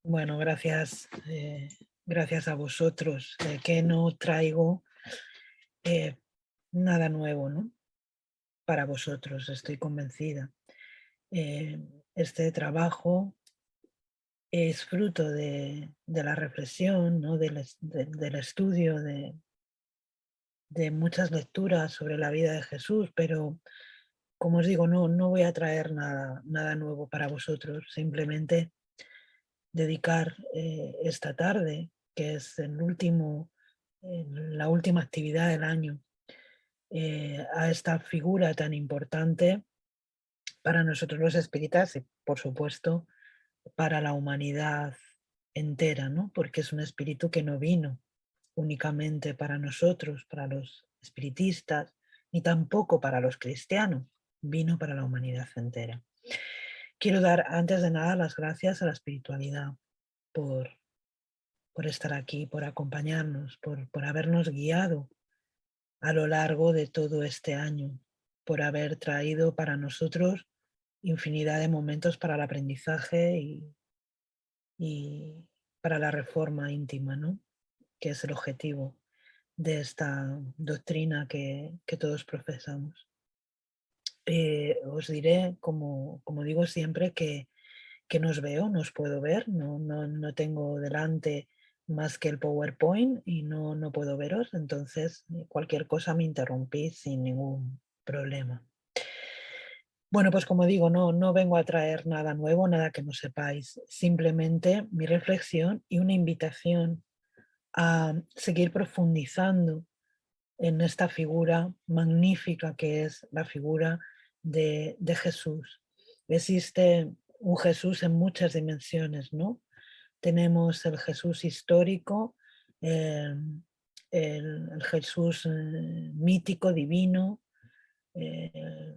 Bueno, gracias, gracias a vosotros, que no traigo eh, nada nuevo, ¿no? Para vosotros, estoy convencida. Eh, este trabajo es fruto de la reflexión, ¿no? Del estudio, de muchas lecturas sobre la vida de Jesús, pero como os digo, no voy a traer nada nuevo para vosotros, simplemente dedicar esta tarde, que es la última actividad del año, a esta figura tan importante para nosotros los espíritas y, por supuesto, para la humanidad entera, ¿no? Porque es un espíritu que no vino únicamente para nosotros, para los espiritistas, ni tampoco para los cristianos, vino para la humanidad entera. Quiero dar, antes de nada, las gracias a la espiritualidad por por estar aquí, por acompañarnos, por habernos guiado a lo largo de todo este año, por haber traído para nosotros infinidad de momentos para el aprendizaje y para la reforma íntima, ¿no? Que es el objetivo de esta doctrina que todos profesamos. Os diré, como digo siempre, que nos veo, nos puedo ver, no tengo delante más que el PowerPoint y no puedo veros, entonces cualquier cosa me interrumpís sin ningún problema. Bueno, pues como digo, no vengo a traer nada nuevo, nada que no sepáis, simplemente mi reflexión y una invitación a seguir profundizando en esta figura magnífica que es la figura de Jesús. Existe un Jesús en muchas dimensiones, ¿no? Tenemos el Jesús histórico, eh, el Jesús mítico, divino, eh,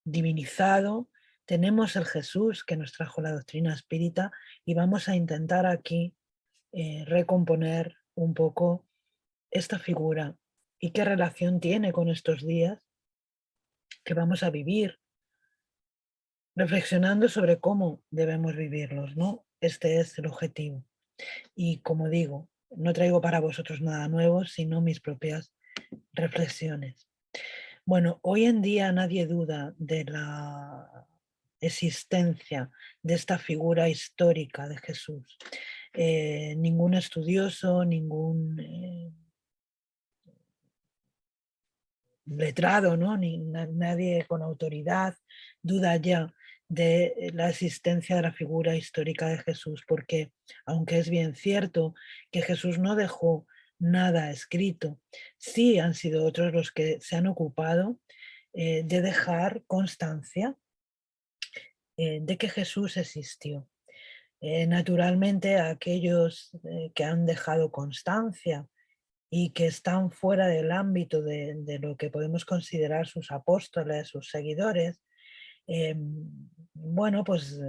divinizado. Tenemos el Jesús que nos trajo la doctrina espírita y vamos a intentar aquí recomponer un poco esta figura y qué relación tiene con estos días que vamos a vivir, reflexionando sobre cómo debemos vivirlos, ¿no? Este es el objetivo. Y como digo, no traigo para vosotros nada nuevo, sino mis propias reflexiones. Bueno, hoy en día nadie duda de la existencia de esta figura histórica de Jesús. Ningún estudioso, ningún letrado, ¿no? Ni nadie con autoridad duda ya de la existencia de la figura histórica de Jesús, porque aunque es bien cierto que Jesús no dejó nada escrito, sí han sido otros los que se han ocupado de dejar constancia de que Jesús existió. Naturalmente, aquellos que han dejado constancia y que están fuera del ámbito de lo que podemos considerar sus apóstoles, sus seguidores, bueno, pues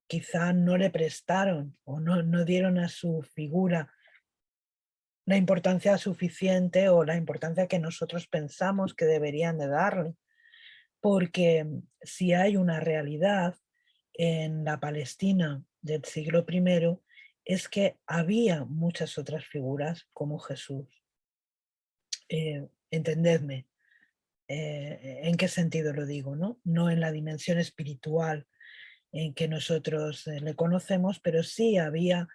quizá no le prestaron o no dieron a su figura la importancia suficiente o la importancia que nosotros pensamos que deberían de darle. Porque si hay una realidad en la Palestina del siglo I, es que había muchas otras figuras como Jesús. Entendedme, ¿en qué sentido lo digo? No en la dimensión espiritual en que nosotros le conocemos, pero sí había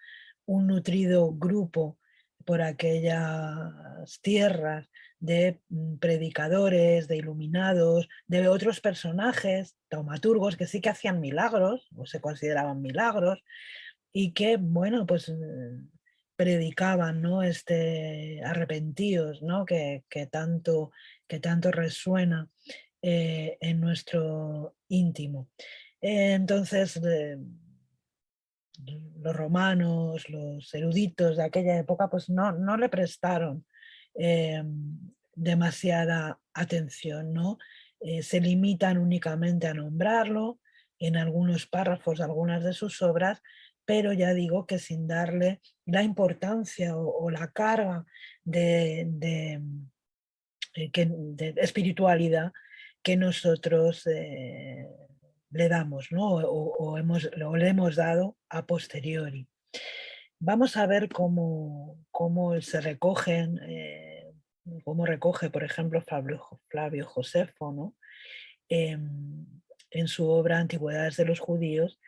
un nutrido grupo por aquellas tierras de predicadores, de iluminados, de otros personajes, taumaturgos que sí que hacían milagros o se consideraban milagros y que, bueno, pues predicaban, ¿no? Este arrepentíos, ¿no? Que tanto resuena en nuestro íntimo. Entonces, los romanos, los eruditos de aquella época, pues no le prestaron demasiada atención, ¿no? Se limitan únicamente a nombrarlo en algunos párrafos, algunas de sus obras, pero ya digo que sin darle la importancia o la carga de espiritualidad que nosotros le damos, ¿no? O le hemos dado a posteriori. Vamos a ver cómo se recogen, cómo recoge, por ejemplo, Flavio Josefo, ¿no? em, en su obra Antigüedades de los Judíos,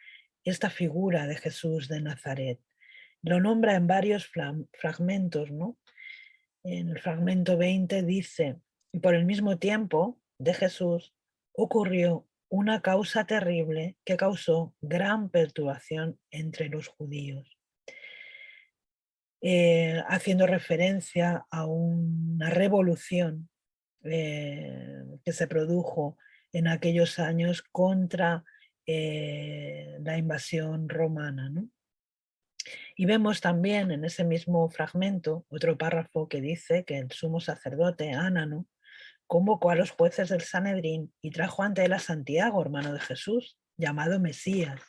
esta figura de Jesús de Nazaret. Lo nombra en varios fragmentos, ¿no? En el fragmento 20 dice, y por el mismo tiempo de Jesús ocurrió una causa terrible que causó gran perturbación entre los judíos, haciendo referencia a una revolución que se produjo en aquellos años contra la invasión romana, ¿no? Y vemos también en ese mismo fragmento otro párrafo que dice que el sumo sacerdote Ánano convocó a los jueces del Sanedrín y trajo ante él a Santiago, hermano de Jesús, llamado Mesías,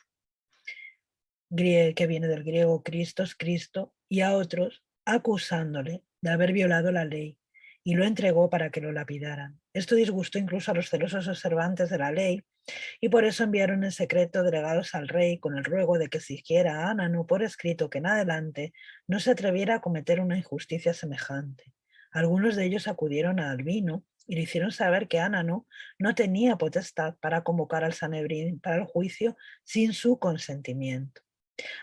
que viene del griego Christos, Cristo, y a otros acusándole de haber violado la ley, y lo entregó para que lo lapidaran. Esto disgustó incluso a los celosos observantes de la ley, y por eso enviaron en secreto delegados al rey con el ruego de que exigiera a Ánano por escrito que en adelante no se atreviera a cometer una injusticia semejante. Algunos de ellos acudieron a Albino y le hicieron saber que Ánano no tenía potestad para convocar al Sanedrín para el juicio sin su consentimiento.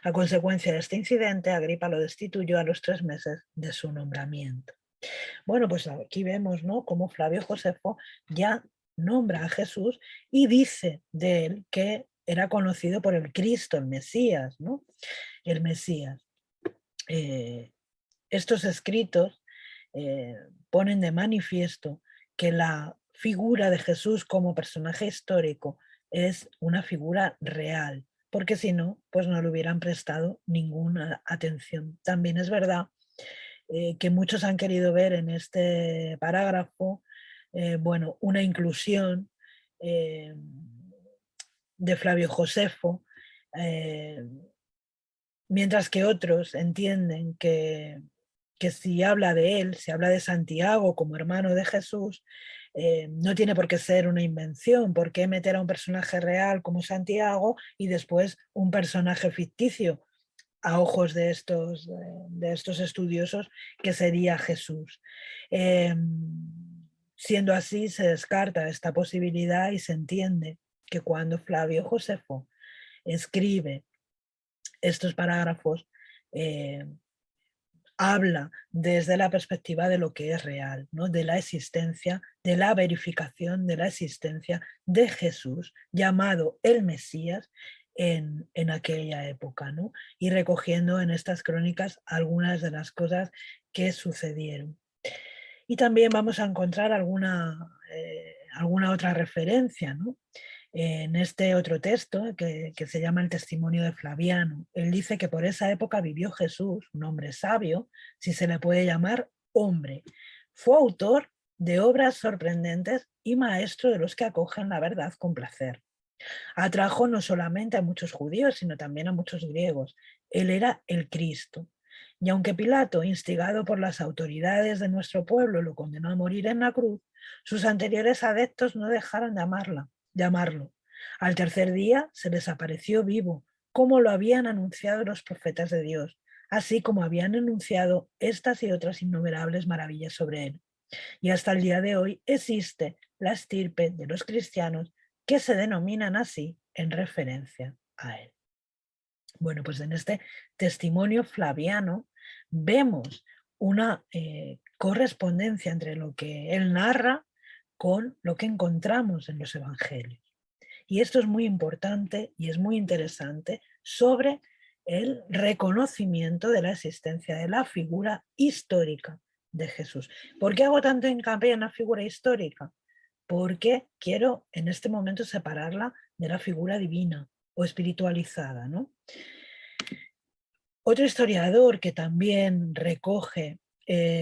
A consecuencia de este incidente, Agripa lo destituyó a los 3 meses de su nombramiento. Bueno, pues aquí vemos, ¿no?, cómo Flavio Josefo ya nombra a Jesús y dice de él que era conocido por el Cristo, el Mesías, ¿no? El Mesías. Estos escritos ponen de manifiesto que la figura de Jesús como personaje histórico es una figura real, porque si no, pues no le hubieran prestado ninguna atención. También es verdad que muchos han querido ver en este parágrafo, bueno, una inclusión eh, de Flavio Josefo, eh, mientras que otros entienden que si habla de él, si habla de Santiago como hermano de Jesús, no tiene por qué ser una invención. ¿Por qué meter a un personaje real como Santiago y después un personaje ficticio a ojos de estos estudiosos, que sería Jesús? Siendo así, se descarta esta posibilidad y se entiende que cuando Flavio Josefo escribe estos parágrafos, eh, habla desde la perspectiva de lo que es real, ¿no?, de la existencia, de la verificación de la existencia de Jesús, llamado el Mesías, en aquella época, ¿no?, y recogiendo en estas crónicas algunas de las cosas que sucedieron. Y también vamos a encontrar alguna otra referencia, ¿no? En este otro texto, que se llama el Testimonio de Flaviano. Él dice que por esa época vivió Jesús, un hombre sabio, si se le puede llamar hombre. Fue autor de obras sorprendentes y maestro de los que acogen la verdad con placer. Atrajo no solamente a muchos judíos, sino también a muchos griegos. Él era el Cristo. Y aunque Pilato, instigado por las autoridades de nuestro pueblo, lo condenó a morir en la cruz, sus anteriores adeptos no dejaron de llamarlo. Al tercer día se les apareció vivo, como lo habían anunciado los profetas de Dios, así como habían anunciado estas y otras innumerables maravillas sobre él. Y hasta el día de hoy existe la estirpe de los cristianos que se denominan así en referencia a él. Bueno, pues en este testimonio flaviano vemos una correspondencia entre lo que él narra con lo que encontramos en los evangelios. Y esto es muy importante y es muy interesante sobre el reconocimiento de la existencia de la figura histórica de Jesús. ¿Por qué hago tanto hincapié en la figura histórica? Porque quiero en este momento separarla de la figura divina o espiritualizada, ¿no? Otro historiador que también recoge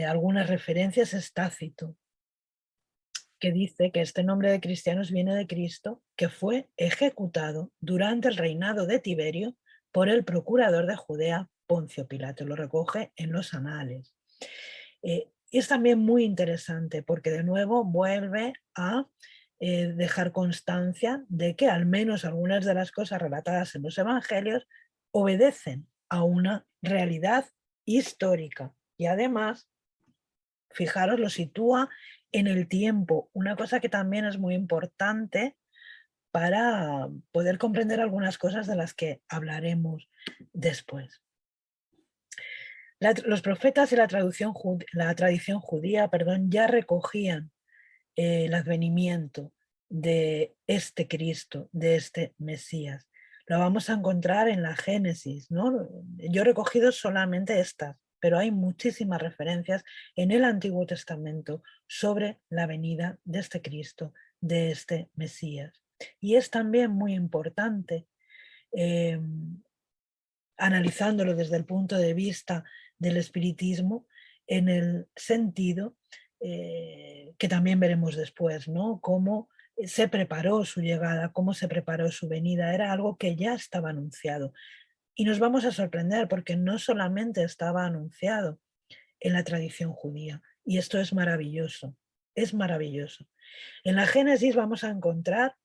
algunas referencias es Tácito, que dice que este nombre de cristianos viene de Cristo, que fue ejecutado durante el reinado de Tiberio por el procurador de Judea, Poncio Pilato. Lo recoge en los anales. Y es también muy interesante porque de nuevo vuelve a dejar constancia de que al menos algunas de las cosas relatadas en los evangelios obedecen a una realidad histórica. Y además, fijaros, lo sitúa en el tiempo, una cosa que también es muy importante para poder comprender algunas cosas de las que hablaremos después. Los profetas y la tradición judía, ya recogían el advenimiento de este Cristo, de este Mesías. Lo vamos a encontrar en la Génesis, ¿no? Yo he recogido solamente estas, pero hay muchísimas referencias en el Antiguo Testamento sobre la venida de este Cristo, de este Mesías. Y es también muy importante, analizándolo desde el punto de vista del espiritismo, en el sentido que también veremos después, ¿no? Cómo se preparó su llegada, cómo se preparó su venida, era algo que ya estaba anunciado. Y nos vamos a sorprender porque no solamente estaba anunciado en la tradición judía, y esto es maravilloso, es maravilloso. En la Génesis vamos a encontrar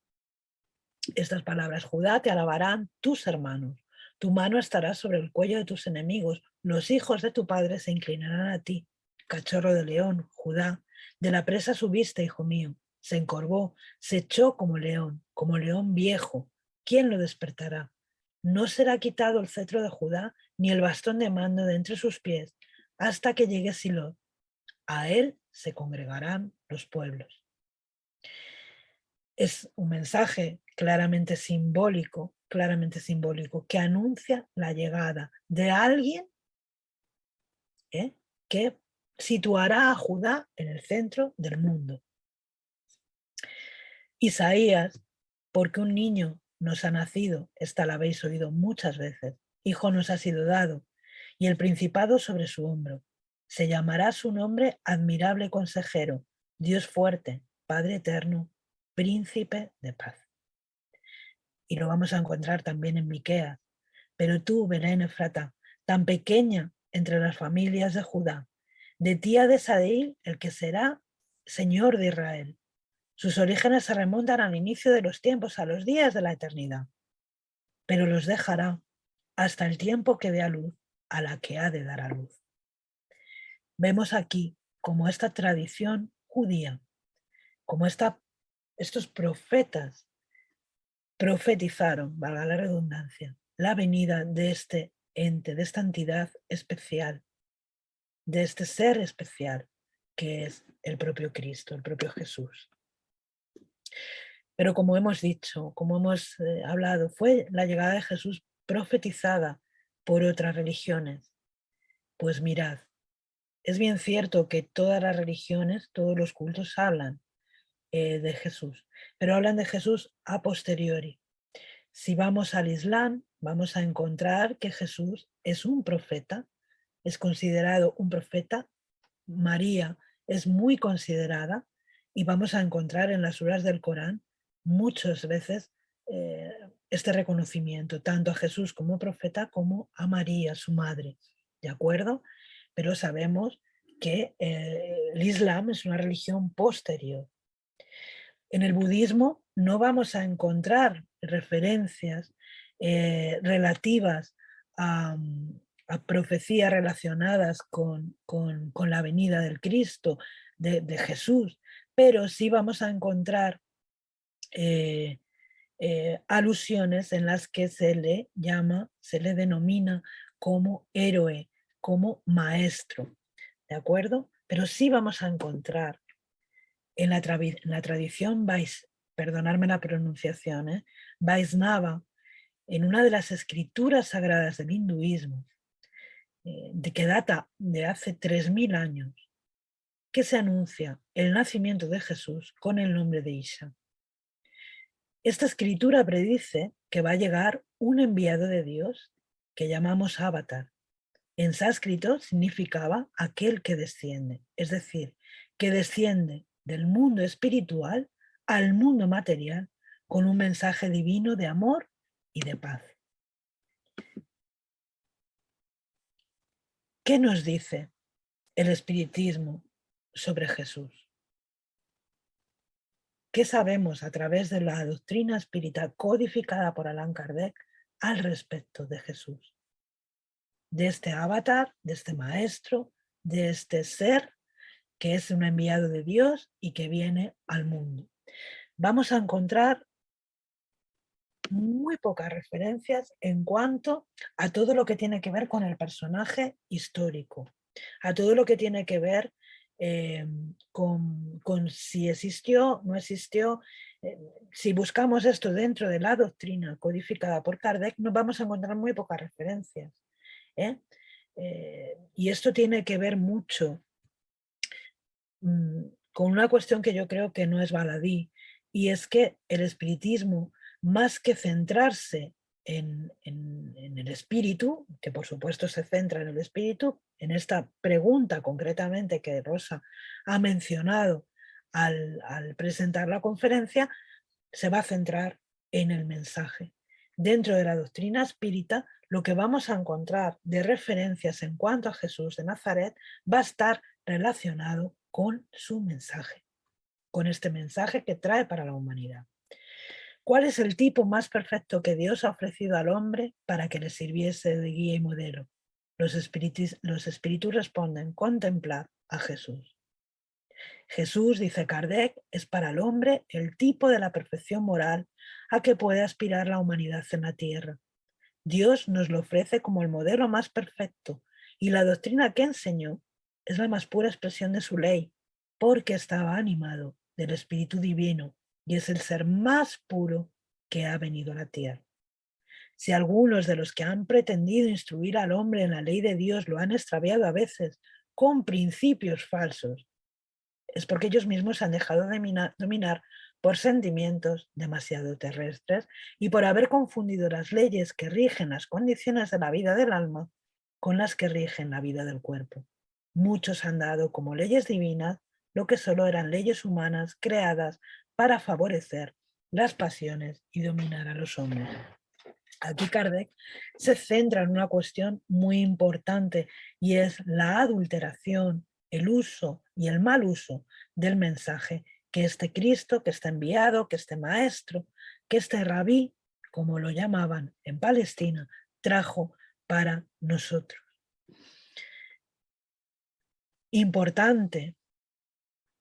estas palabras: Judá, te alabarán tus hermanos, tu mano estará sobre el cuello de tus enemigos, los hijos de tu padre se inclinarán a ti. Cachorro de león, Judá, de la presa subiste, hijo mío, se encorvó, se echó como león viejo. ¿Quién lo despertará? No será quitado el cetro de Judá, ni el bastón de mando de entre sus pies, hasta que llegue Silo. A él se congregarán los pueblos. Es un mensaje claramente simbólico, que anuncia la llegada de alguien que situará a Judá en el centro del mundo. Isaías, porque un niño nos ha nacido, esta la habéis oído muchas veces, hijo nos ha sido dado, y el principado sobre su hombro. Se llamará su nombre admirable consejero, Dios fuerte, Padre eterno, príncipe de paz. Y lo vamos a encontrar también en Miqueas. Pero tú, Belén Efrata, tan pequeña entre las familias de Judá, de ti ha de salir el que será Señor de Israel. Sus orígenes se remontan al inicio de los tiempos, a los días de la eternidad. Pero los dejará hasta el tiempo que dé a luz a la que ha de dar a luz. Vemos aquí como esta tradición judía, como estos profetas profetizaron, valga la redundancia, la venida de este ente, de esta entidad especial, de este ser especial que es el propio Cristo, el propio Jesús. Pero como hemos dicho, como hemos hablado, fue la llegada de Jesús profetizada por otras religiones. Pues mirad, es bien cierto que todas las religiones, todos los cultos hablan de Jesús, pero hablan de Jesús a posteriori. Si vamos al Islam, vamos a encontrar que Jesús es un profeta, es considerado un profeta. María es muy considerada y vamos a encontrar en las suras del Corán muchas veces este reconocimiento, tanto a Jesús como profeta como a María, su madre, ¿de acuerdo? Pero sabemos que el Islam es una religión posterior. En el budismo no vamos a encontrar referencias relativas a profecías relacionadas con la venida del Cristo, de Jesús, pero sí vamos a encontrar alusiones en las que se le llama, se le denomina como héroe, como maestro, ¿de acuerdo? Pero sí vamos a encontrar en la tradición perdonadme la pronunciación, Vaisnava, en una de las escrituras sagradas del hinduismo, de que data de hace 3000 años, que se anuncia el nacimiento de Jesús con el nombre de Isha. Esta escritura predice que va a llegar un enviado de Dios que llamamos Avatar. En sánscrito significaba aquel que desciende, es decir, que desciende del mundo espiritual al mundo material con un mensaje divino de amor y de paz. ¿Qué nos dice el espiritismo sobre Jesús? ¿Qué sabemos a través de la doctrina espírita codificada por Allan Kardec al respecto de Jesús? de este avatar, de este maestro, de este ser que es un enviado de Dios y que viene al mundo. Vamos a encontrar muy pocas referencias en cuanto a todo lo que tiene que ver con el personaje histórico, a todo lo que tiene que ver con si existió, no existió. Si buscamos esto dentro de la doctrina codificada por Kardec, nos vamos a encontrar muy pocas referencias. Y esto tiene que ver mucho con una cuestión que yo creo que no es baladí, y es que el espiritismo, más que centrarse en el espíritu, que por supuesto se centra en el espíritu, en esta pregunta concretamente que Rosa ha mencionado al presentar la conferencia, se va a centrar en el mensaje. Dentro de la doctrina espírita, lo que vamos a encontrar de referencias en cuanto a Jesús de Nazaret va a estar relacionado con su mensaje, con este mensaje que trae para la humanidad. ¿Cuál es el tipo más perfecto que Dios ha ofrecido al hombre para que le sirviese de guía y modelo? Los espíritus responden: contemplar a Jesús. Jesús, dice Kardec, es para el hombre el tipo de la perfección moral a que puede aspirar la humanidad en la tierra. Dios nos lo ofrece como el modelo más perfecto, y la doctrina que enseñó es la más pura expresión de su ley, porque estaba animado del Espíritu Divino y es el ser más puro que ha venido a la tierra. Si algunos de los que han pretendido instruir al hombre en la ley de Dios lo han extraviado a veces con principios falsos, es porque ellos mismos se han dejado dominar por sentimientos demasiado terrestres y por haber confundido las leyes que rigen las condiciones de la vida del alma con las que rigen la vida del cuerpo. Muchos han dado como leyes divinas lo que solo eran leyes humanas creadas para favorecer las pasiones y dominar a los hombres. Aquí Kardec se centra en una cuestión muy importante y es la adulteración, el uso y el mal uso del mensaje que este Cristo, que este enviado, que este maestro, que este rabí, como lo llamaban en Palestina, trajo para nosotros. Importante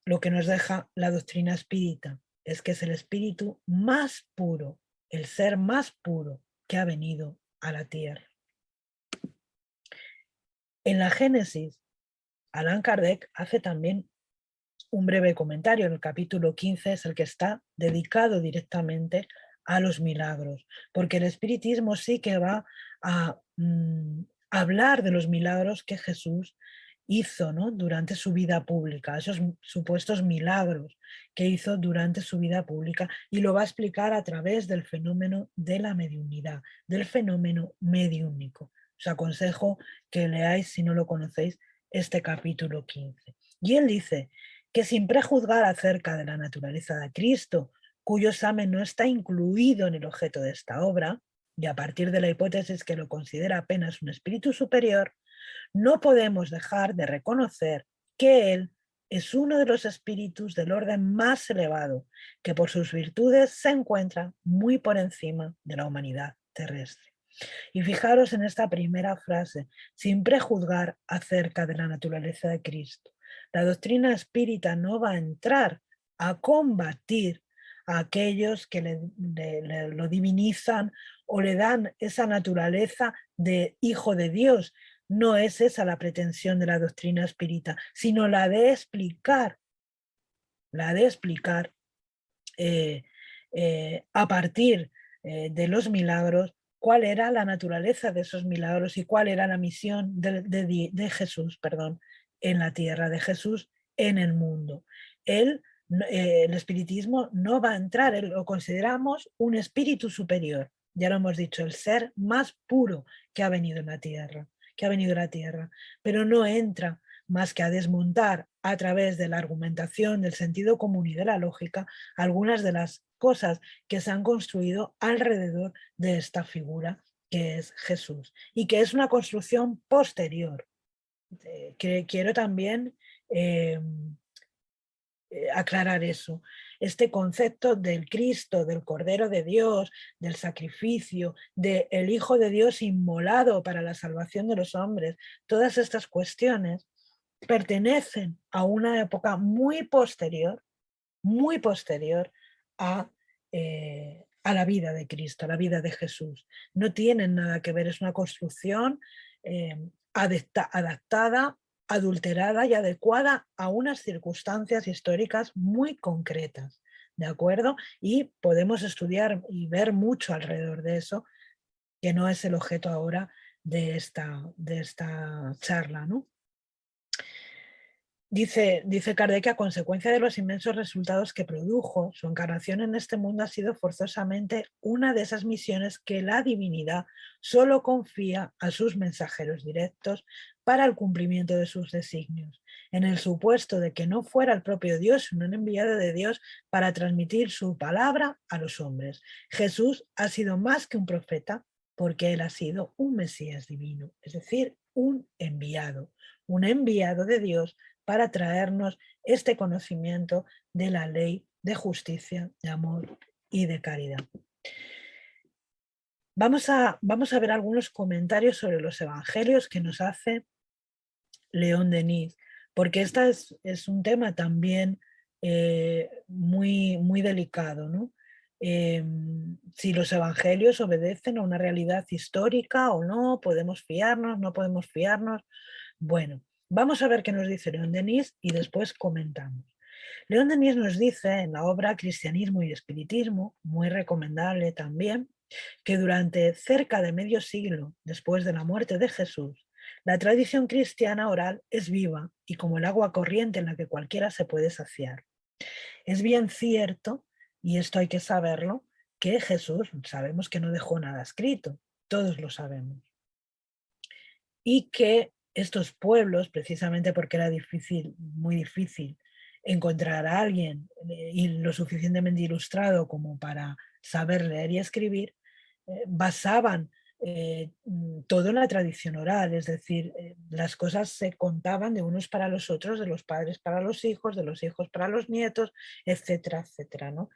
lo que nos deja la doctrina espírita es que es el espíritu más puro, el ser más puro que ha venido a la tierra. En la Génesis, Allan Kardec hace también un breve comentario. En el capítulo 15 es el que está dedicado directamente a los milagros, porque el espiritismo sí que va a hablar de los milagros que Jesús hizo, ¿no?, durante su vida pública, esos supuestos milagros que hizo durante su vida pública, y lo va a explicar a través del fenómeno de la mediunidad, del fenómeno mediúnico. Os aconsejo que leáis, si no lo conocéis, este capítulo 15. Y él dice que sin prejuzgar acerca de la naturaleza de Cristo, cuyo examen no está incluido en el objeto de esta obra, y a partir de la hipótesis que lo considera apenas un espíritu superior, no podemos dejar de reconocer que él es uno de los espíritus del orden más elevado, que por sus virtudes se encuentra muy por encima de la humanidad terrestre. Y fijaros en esta primera frase: sin prejuzgar acerca de la naturaleza de Cristo. La doctrina espírita no va a entrar a combatir a aquellos que lo divinizan o le dan esa naturaleza de hijo de Dios. No es esa la pretensión de la doctrina espírita, sino la de explicar a partir de los milagros cuál era la naturaleza de esos milagros y cuál era la misión de Jesús, perdón, en la tierra, de Jesús en el mundo. El espiritismo no va a entrar, lo consideramos un espíritu superior, ya lo hemos dicho, el ser más puro que ha venido en la tierra, que ha venido a la tierra, pero no entra más que a desmontar a través de la argumentación, del sentido común y de la lógica algunas de las cosas que se han construido alrededor de esta figura que es Jesús y que es una construcción posterior. Que quiero también aclarar eso. Este concepto del Cristo, del Cordero de Dios, del sacrificio, del Hijo de Dios inmolado para la salvación de los hombres, todas estas cuestiones pertenecen a una época muy posterior a la vida de Cristo, a la vida de Jesús. No tienen nada que ver, es una construcción adaptada, adulterada y adecuada a unas circunstancias históricas muy concretas, ¿de acuerdo? Y podemos estudiar y ver mucho alrededor de eso, que no es el objeto ahora de esta charla, ¿no? Dice Kardec que a consecuencia de los inmensos resultados que produjo, su encarnación en este mundo ha sido forzosamente una de esas misiones que la divinidad solo confía a sus mensajeros directos para el cumplimiento de sus designios, en el supuesto de que no fuera el propio Dios, sino un enviado de Dios para transmitir su palabra a los hombres. Jesús ha sido más que un profeta, porque él ha sido un Mesías divino, es decir, un enviado de Dios para traernos este conocimiento de la ley de justicia, de amor y de caridad. Vamos a ver algunos comentarios sobre los evangelios que nos hace León Denis, porque este es un tema también muy delicado, ¿no? Si los evangelios obedecen a una realidad histórica o no, podemos fiarnos, no podemos fiarnos. Bueno, vamos a ver qué nos dice León Denis y después comentamos. León Denis nos dice en la obra Cristianismo y Espiritismo, muy recomendable también, que durante cerca de medio siglo después de la muerte de Jesús, la tradición cristiana oral es viva y como el agua corriente en la que cualquiera se puede saciar. Es bien cierto, y esto hay que saberlo, que Jesús sabemos que no dejó nada escrito, todos lo sabemos. Y que estos pueblos, precisamente porque era difícil, muy difícil, encontrar a alguien y lo suficientemente ilustrado como para saber leer y escribir, basaban todo en la tradición oral, es decir, las cosas se contaban de unos para los otros, de los padres para los hijos, de los hijos para los nietos, etcétera, etcétera, ¿no?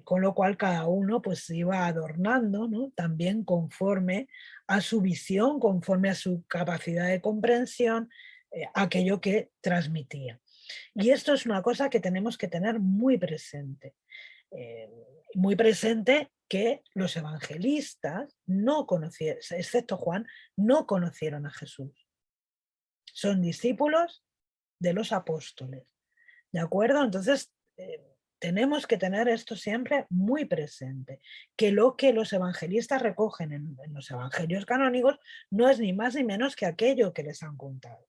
Con lo cual cada uno pues iba adornando, ¿no? También conforme a su visión, conforme a su capacidad de comprensión, aquello que transmitía. Y esto es una cosa que tenemos que tener muy presente. Muy presente que los evangelistas no conocieron, excepto Juan, no conocieron a Jesús. Son discípulos de los apóstoles. ¿De acuerdo? Entonces, tenemos que tener esto siempre muy presente, que lo que los evangelistas recogen en los evangelios canónicos no es ni más ni menos que aquello que les han contado.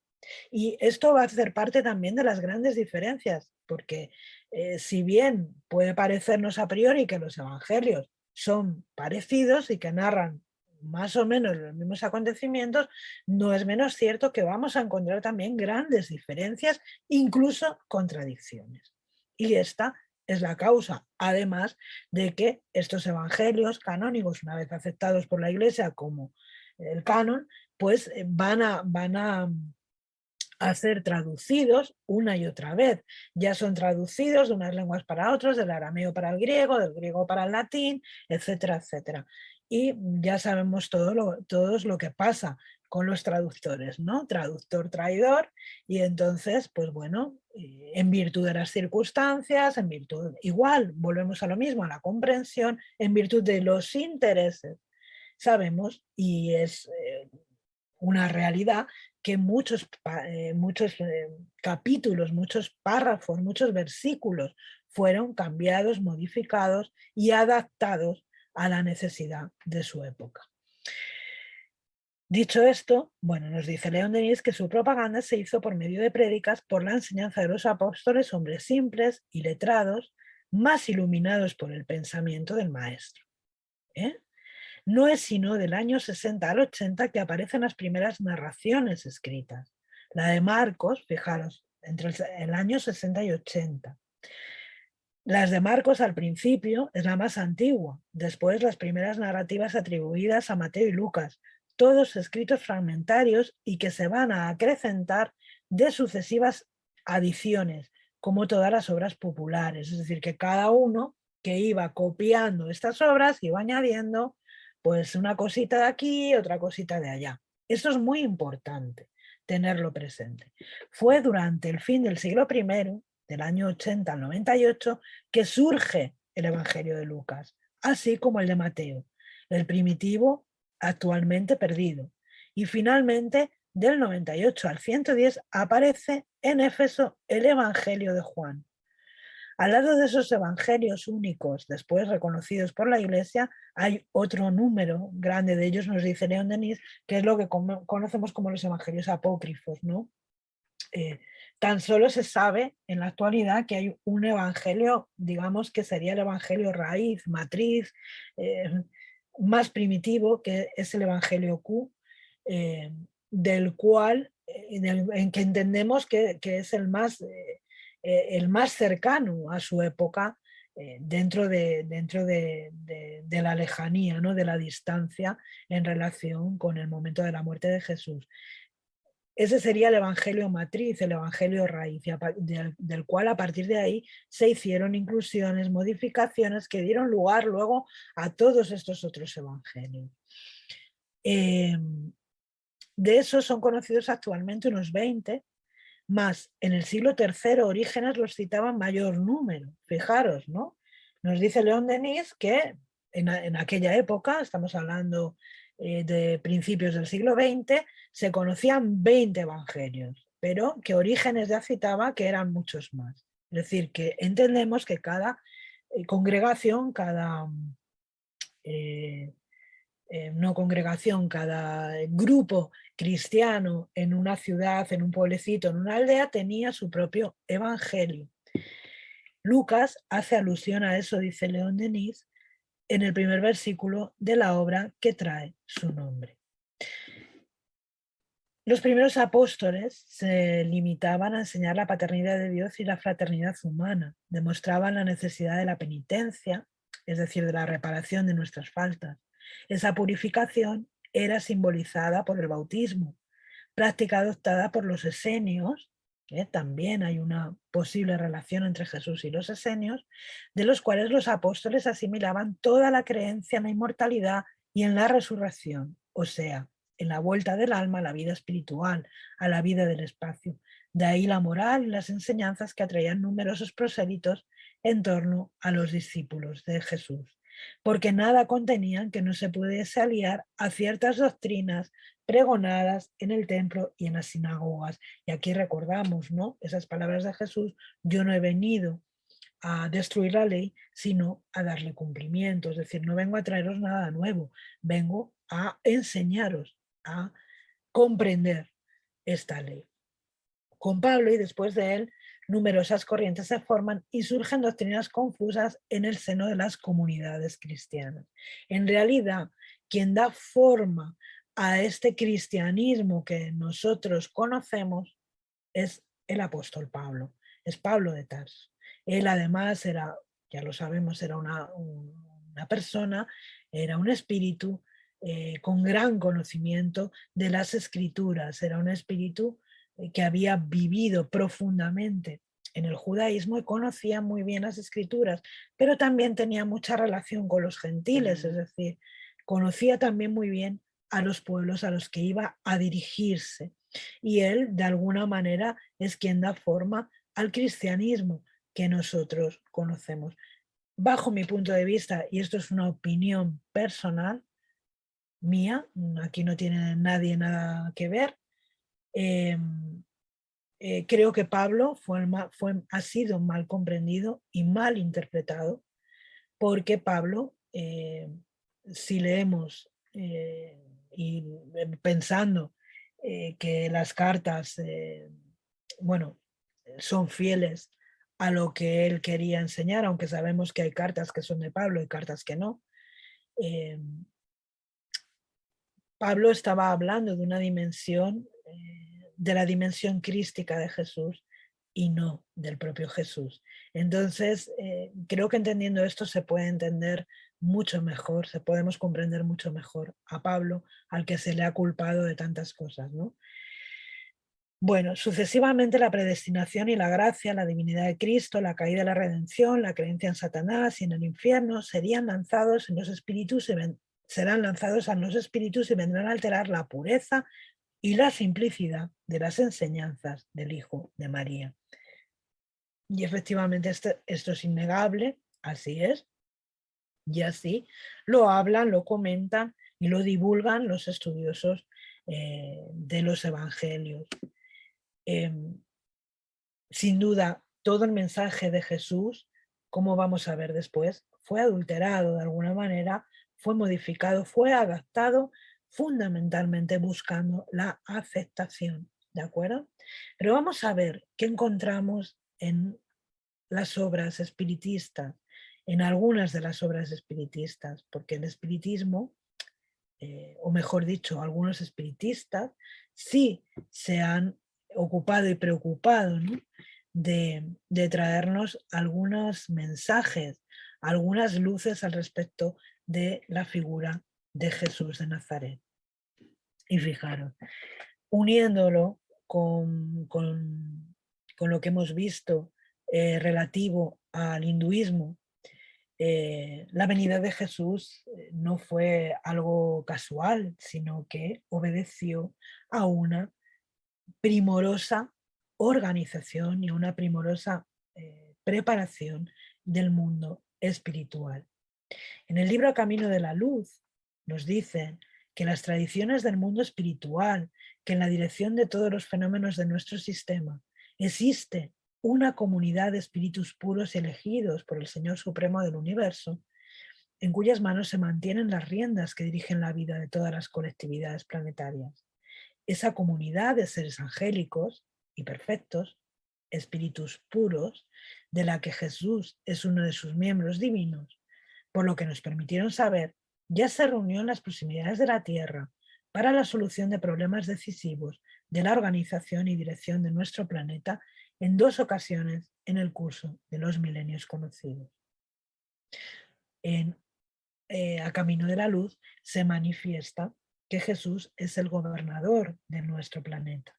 Y esto va a ser parte también de las grandes diferencias, porque si bien puede parecernos a priori que los evangelios son parecidos y que narran más o menos los mismos acontecimientos, no es menos cierto que vamos a encontrar también grandes diferencias, incluso contradicciones. Y esta es la causa, además de que estos evangelios canónicos, una vez aceptados por la Iglesia como el canon, pues van a ser traducidos una y otra vez. Ya son traducidos de unas lenguas para otras, del arameo para el griego, del griego para el latín, etcétera, etcétera. Y ya sabemos todos lo que pasa con los traductores, ¿no? Traductor traidor, y entonces, pues bueno, en virtud de las circunstancias, en virtud, igual, volvemos a lo mismo, a la comprensión, en virtud de los intereses, sabemos, y es una realidad, que muchos capítulos, muchos párrafos, muchos versículos fueron cambiados, modificados y adaptados a la necesidad de su época. Dicho esto, bueno, nos dice León Denis que su propaganda se hizo por medio de prédicas por la enseñanza de los apóstoles, hombres simples y letrados, más iluminados por el pensamiento del maestro. No es sino del año 60 al 80 que aparecen las primeras narraciones escritas. La de Marcos, fijaros, entre el año 60 y 80. Las de Marcos al principio es la más antigua, después las primeras narrativas atribuidas a Mateo y Lucas, todos escritos fragmentarios y que se van a acrecentar de sucesivas adiciones, como todas las obras populares, es decir, que cada uno que iba copiando estas obras iba añadiendo pues una cosita de aquí, otra cosita de allá. Esto es muy importante tenerlo presente. Fue durante el fin del siglo I, del año 80 al 98, que surge el Evangelio de Lucas, así como el de Mateo, el primitivo actualmente perdido. Y finalmente, del 98 al 110, aparece en Éfeso el Evangelio de Juan. Al lado de esos evangelios únicos, después reconocidos por la Iglesia, hay otro número grande de ellos, nos dice León Denis, que es lo que conocemos como los evangelios apócrifos, ¿no? Tan solo se sabe en la actualidad que hay un evangelio, digamos que sería el evangelio raíz, matriz, más primitivo, que es el evangelio Q, del cual, en que entendemos que es el más cercano a su época, dentro de la lejanía, ¿no? De la distancia en relación con el momento de la muerte de Jesús. Ese sería el evangelio matriz, el evangelio raíz, del cual a partir de ahí se hicieron inclusiones, modificaciones que dieron lugar luego a todos estos otros evangelios. De esos son conocidos actualmente unos 20, más en el siglo III Orígenes los citaba en mayor número. Fijaros, ¿no? Nos dice León Denis que en aquella época, estamos hablando de principios del siglo XX, se conocían 20 evangelios, pero que Orígenes ya citaba que eran muchos más. Es decir, que entendemos que cada congregación, no congregación, cada grupo cristiano en una ciudad, en un pueblecito, en una aldea, tenía su propio evangelio. Lucas hace alusión a eso, dice León Denis, en el primer versículo de la obra que trae su nombre. Los primeros apóstoles se limitaban a enseñar la paternidad de Dios y la fraternidad humana, demostraban la necesidad de la penitencia, es decir, de la reparación de nuestras faltas. Esa purificación era simbolizada por el bautismo, práctica adoptada por los esenios, también hay una posible relación entre Jesús y los esenios, de los cuales los apóstoles asimilaban toda la creencia en la inmortalidad y en la resurrección, o sea, en la vuelta del alma a la vida espiritual, a la vida del espacio. De ahí la moral y las enseñanzas que atraían numerosos prosélitos en torno a los discípulos de Jesús, porque nada contenían que no se pudiese aliar a ciertas doctrinas pregonadas en el templo y en las sinagogas. Y aquí recordamos, ¿no?, esas palabras de Jesús: yo no he venido a destruir la ley, sino a darle cumplimiento. Es decir, no vengo a traeros nada nuevo, vengo a enseñaros a comprender esta ley. Con Pablo y después de él, numerosas corrientes se forman y surgen doctrinas confusas en el seno de las comunidades cristianas. En realidad, quien da forma a este cristianismo que nosotros conocemos es el apóstol Pablo, es Pablo de Tarso. Él además era, ya lo sabemos, era una persona, era un espíritu con gran conocimiento de las escrituras, era un espíritu que había vivido profundamente en el judaísmo y conocía muy bien las escrituras, pero también tenía mucha relación con los gentiles, es decir, conocía también muy bien a los pueblos a los que iba a dirigirse. Y él, de alguna manera, es quien da forma al cristianismo que nosotros conocemos. Bajo mi punto de vista, y esto es una opinión personal mía, aquí no tiene nadie nada que ver, creo que Pablo ha sido mal comprendido y mal interpretado, porque Pablo, si leemos y pensando que las cartas, bueno, son fieles a lo que él quería enseñar, aunque sabemos que hay cartas que son de Pablo y cartas que no. eh, Pablo estaba hablando de una dimensión, de la dimensión crística de Jesús y no del propio Jesús. Entonces, creo que entendiendo esto se puede entender mucho mejor, podemos comprender mucho mejor a Pablo, al que se le ha culpado de tantas cosas, ¿no? Bueno, sucesivamente la predestinación y la gracia, la divinidad de Cristo, la caída de la redención, la creencia en Satanás y en el infierno serían lanzados en los espíritus serán lanzados a los espíritus y vendrán a alterar la pureza y la simplicidad de las enseñanzas del Hijo de María. Y efectivamente esto es innegable, así es, y así lo hablan, lo comentan y lo divulgan los estudiosos de los evangelios. Sin duda, todo el mensaje de Jesús, como vamos a ver después, fue adulterado de alguna manera, fue modificado, fue adaptado fundamentalmente buscando la aceptación, ¿de acuerdo? Pero vamos a ver qué encontramos en las obras espiritistas, en algunas de las obras espiritistas, porque el espiritismo, o mejor dicho, algunos espiritistas, sí se han ocupado y preocupado, ¿no?, de traernos algunos mensajes, algunas luces al respecto de la figura de Jesús de Nazaret. Y fijaros, uniéndolo con lo que hemos visto relativo al hinduismo, la venida de Jesús no fue algo casual, sino que obedeció a una primorosa organización y a una primorosa preparación del mundo espiritual. En el libro Camino de la Luz nos dicen que las tradiciones del mundo espiritual, que en la dirección de todos los fenómenos de nuestro sistema existe una comunidad de espíritus puros y elegidos por el Señor Supremo del Universo, en cuyas manos se mantienen las riendas que dirigen la vida de todas las colectividades planetarias. Esa comunidad de seres angélicos y perfectos, espíritus puros, de la que Jesús es uno de sus miembros divinos, por lo que nos permitieron saber, ya se reunió en las proximidades de la Tierra para la solución de problemas decisivos de la organización y dirección de nuestro planeta en 2 ocasiones en el curso de los milenios conocidos. A Camino de la Luz se manifiesta que Jesús es el gobernador de nuestro planeta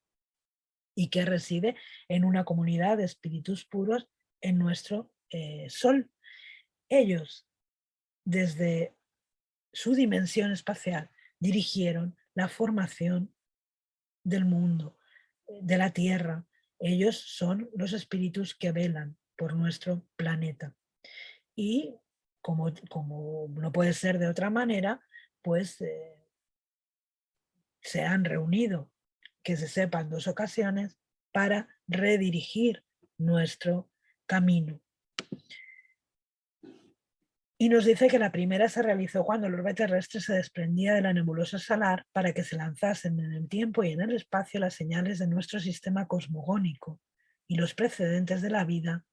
y que reside en una comunidad de espíritus puros en nuestro Sol. Ellos, desde su dimensión espacial, dirigieron la formación del mundo, de la Tierra. Ellos son los espíritus que velan por nuestro planeta. Y como no puede ser de otra manera, pues se han reunido, que se sepa, en 2 ocasiones para redirigir nuestro camino. Y nos dice que la primera se realizó cuando el orbe terrestre se desprendía de la nebulosa solar para que se lanzasen en el tiempo y en el espacio las señales de nuestro sistema cosmogónico y los precedentes de la vida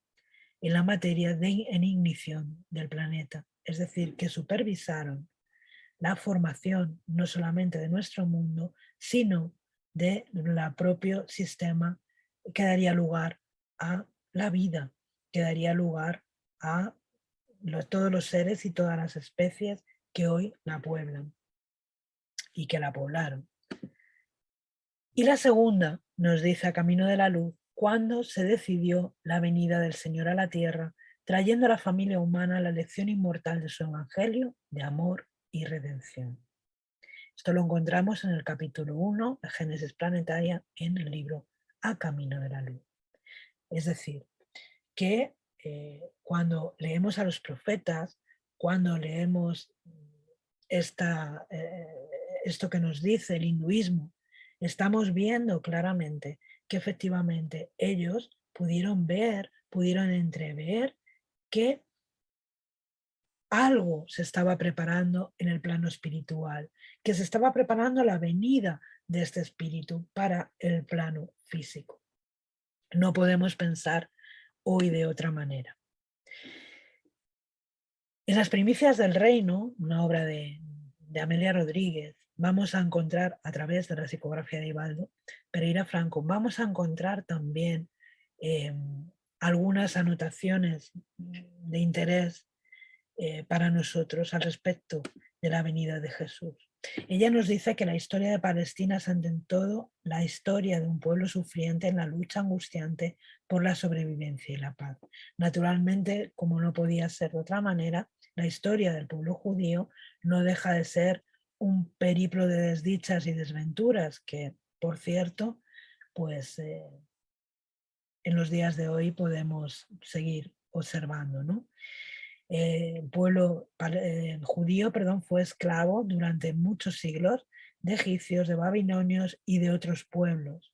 en la materia en ignición del planeta. Es decir, que supervisaron la formación no solamente de nuestro mundo, sino del propio sistema que daría lugar a la vida, que daría lugar a todos los seres y todas las especies que hoy la pueblan y que la poblaron. Y la segunda nos dice a Camino de la Luz cuando se decidió la venida del Señor a la tierra, trayendo a la familia humana la lección inmortal de su evangelio de amor y redención. Esto lo encontramos en el capítulo 1 de Génesis Planetaria en el libro A Camino de la Luz. Es decir, que cuando leemos a los profetas, cuando leemos esto que nos dice el hinduismo, estamos viendo claramente que efectivamente ellos pudieron ver, pudieron entrever que algo se estaba preparando en el plano espiritual, que se estaba preparando la venida de este espíritu para el plano físico. No podemos pensar hoy de otra manera. En las primicias del reino, una obra de Amelia Rodríguez, vamos a encontrar, a través de la psicografía de Ibaldo Pereira Franco, vamos a encontrar también algunas anotaciones de interés para nosotros al respecto de la venida de Jesús. Ella nos dice que la historia de Palestina es ante todo la historia de un pueblo sufriente en la lucha angustiante por la sobrevivencia y la paz. Naturalmente, como no podía ser de otra manera, la historia del pueblo judío no deja de ser un periplo de desdichas y desventuras que, por cierto, pues en los días de hoy podemos seguir observando, ¿no? El pueblo judío, fue esclavo durante muchos siglos de egipcios, de babilonios y de otros pueblos.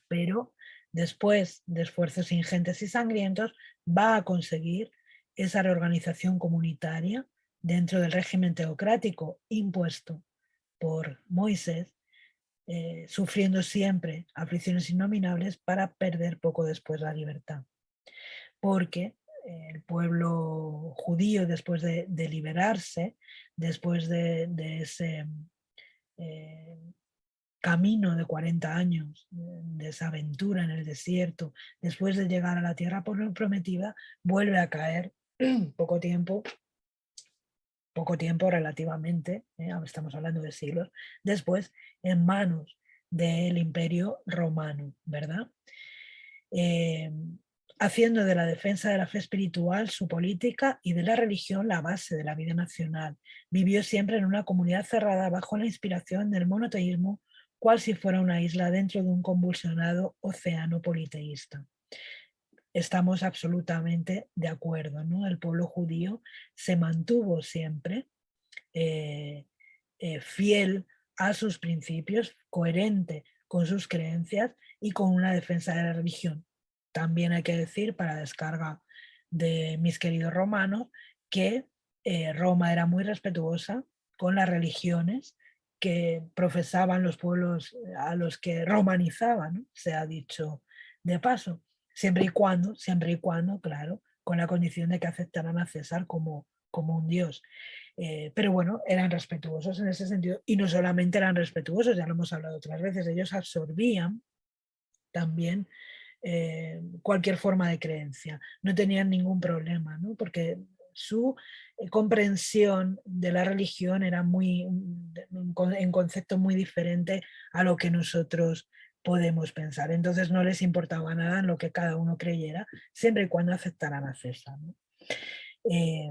Pero después de esfuerzos ingentes y sangrientos, va a conseguir esa reorganización comunitaria dentro del régimen teocrático impuesto por Moisés, sufriendo siempre aflicciones innominables para perder poco después la libertad. Porque el pueblo judío, después de liberarse, después de ese camino de 40 años, de esa aventura en el desierto, después de llegar a la tierra prometida, vuelve a caer poco tiempo relativamente, estamos hablando de siglos, después en manos del Imperio Romano, ¿verdad? Haciendo de la defensa de la fe espiritual su política y de la religión la base de la vida nacional. Vivió siempre en una comunidad cerrada bajo la inspiración del monoteísmo, cual si fuera una isla dentro de un convulsionado océano politeísta. Estamos absolutamente de acuerdo, ¿no? El pueblo judío se mantuvo siempre fiel a sus principios, coherente con sus creencias y con una defensa de la religión. También hay que decir, para descarga de mis queridos romanos, que Roma era muy respetuosa con las religiones que profesaban los pueblos a los que romanizaban, ¿no? Se ha dicho de paso, siempre y cuando, claro, con la condición de que aceptaran a César como un dios. Pero bueno, eran respetuosos en ese sentido, y no solamente eran respetuosos, ya lo hemos hablado otras veces, ellos absorbían también cualquier forma de creencia, no tenían ningún problema, ¿no? Porque su comprensión de la religión era en concepto muy diferente a lo que nosotros podemos pensar. Entonces no les importaba nada en lo que cada uno creyera, siempre y cuando aceptaran a César, ¿no?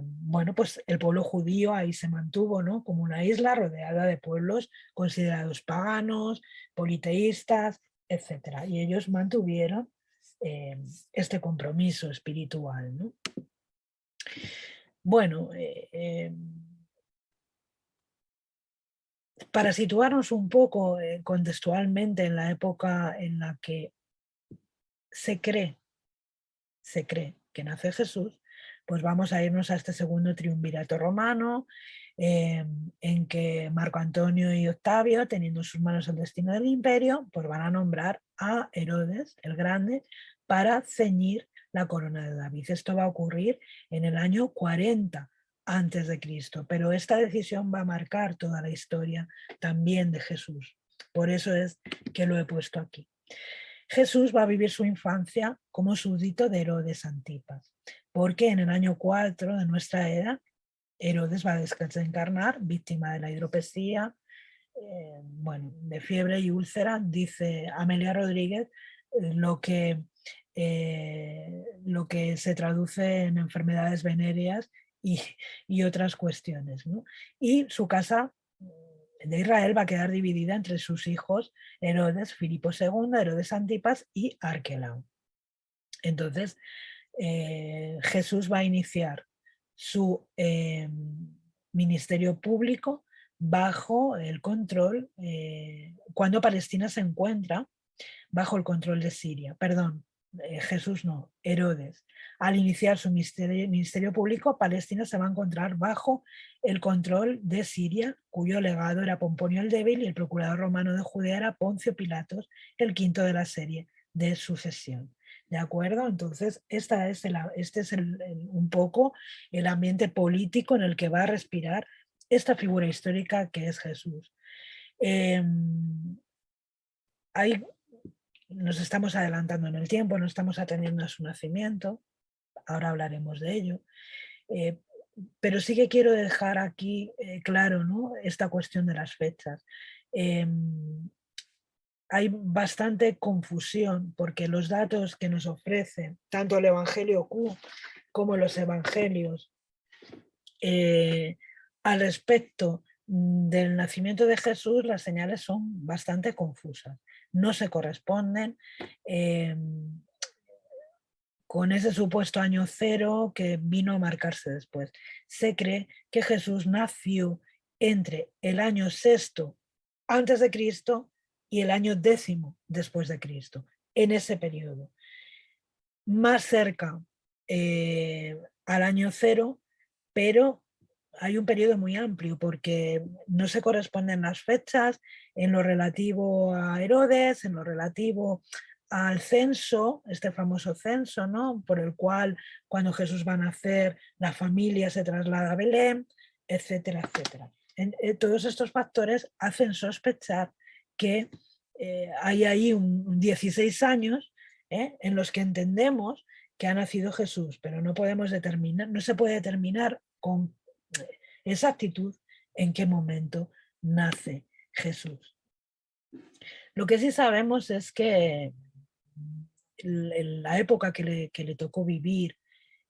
Bueno, pues el pueblo judío ahí se mantuvo, ¿no? Como una isla rodeada de pueblos considerados paganos, politeístas, etcétera. Y ellos mantuvieron este compromiso espiritual, ¿no? Bueno, para situarnos un poco contextualmente en la época en la que se cree que nace Jesús, pues vamos a irnos a este segundo triunvirato romano, en que Marco Antonio y Octavio, teniendo en sus manos el destino del imperio, pues van a nombrar a Herodes el Grande para ceñir la corona de David. Esto va a ocurrir en el año 40 antes de Cristo, pero esta decisión va a marcar toda la historia también de Jesús. Por eso es que lo he puesto aquí. Jesús va a vivir su infancia como súbdito de Herodes Antipas, porque en el año 4 de nuestra era, Herodes va a desencarnar, víctima de la hidropesía, de fiebre y úlcera, dice Amelia Rodríguez, lo que se traduce en enfermedades venéreas y otras cuestiones, ¿no? Y su casa de Israel va a quedar dividida entre sus hijos Herodes, Filipo II, Herodes Antipas y Arquelao. Entonces, Jesús va a iniciar su ministerio público bajo el control, cuando Palestina se encuentra bajo el control de Siria, perdón, Jesús no, Herodes. Al iniciar su ministerio público, Palestina se va a encontrar bajo el control de Siria, cuyo legado era Pomponio el Débil, y el procurador romano de Judea era Poncio Pilatos, el quinto de la serie de sucesión. ¿De acuerdo? Entonces, este es un poco el ambiente político en el que va a respirar esta figura histórica que es Jesús. Hay Nos estamos adelantando en el tiempo, no estamos atendiendo a su nacimiento, ahora hablaremos de ello. pero sí que quiero dejar aquí claro, ¿no?, esta cuestión de las fechas. Hay bastante confusión porque los datos que nos ofrecen tanto el Evangelio Q como los evangelios eh, al respecto del nacimiento de Jesús, las señales son bastante confusas, no se corresponden con ese supuesto año cero que vino a marcarse después. Se cree que Jesús nació entre el año sexto antes de Cristo y el año décimo después de Cristo, en ese periodo. Más cerca al año cero, pero hay un periodo muy amplio porque no se corresponden las fechas en lo relativo a Herodes, en lo relativo al censo, este famoso censo, ¿no?, por el cual cuando Jesús va a nacer la familia se traslada a Belén, etcétera, etcétera. Todos estos factores hacen sospechar que hay ahí un 16 años en los que entendemos que ha nacido Jesús, pero no podemos determinar, no se puede determinar con exactitud en qué momento nace Jesús. Lo que sí sabemos es que la época que le tocó vivir,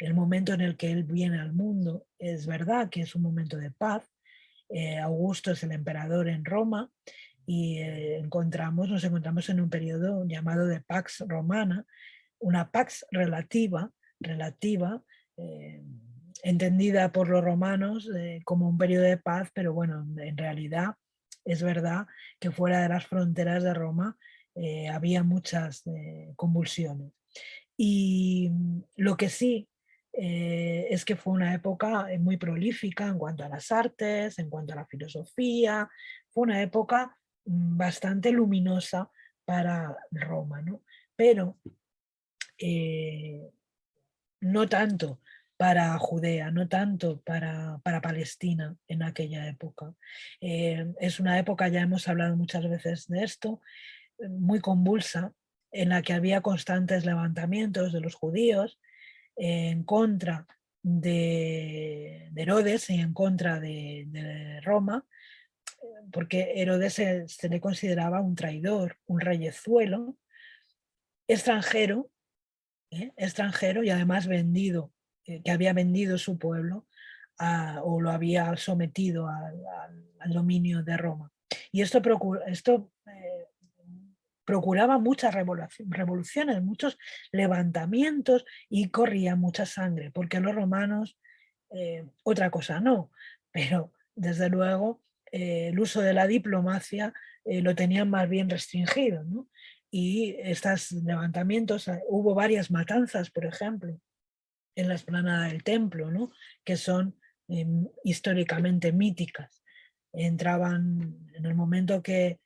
el momento en el que él viene al mundo, es verdad que es un momento de paz. Augusto es el emperador en Roma y nos encontramos en un periodo llamado de Pax Romana, una Pax relativa, eh, entendida por los romanos como un periodo de paz, pero bueno, en realidad es verdad que fuera de las fronteras de Roma había muchas convulsiones. Y lo que sí es que fue una época muy prolífica en cuanto a las artes, en cuanto a la filosofía, fue una época bastante luminosa para Roma, ¿no? Pero eh, no tanto para Judea, no tanto para Palestina en aquella época. Es una época, ya hemos hablado muchas veces de esto, muy convulsa, en la que había constantes levantamientos de los judíos en contra de Herodes y en contra de Roma, porque Herodes se le consideraba un traidor, un reyezuelo, extranjero, extranjero y además vendido, que había vendido su pueblo o lo había sometido al dominio de Roma. Y esto procuraba muchas revoluciones, muchos levantamientos y corría mucha sangre, porque los romanos, otra cosa no, pero desde luego el uso de la diplomacia lo tenían más bien restringido, ¿no? Y estos levantamientos, hubo varias matanzas, por ejemplo, en la explanada del templo, ¿no?, que son históricamente míticas. Entraban en el momento que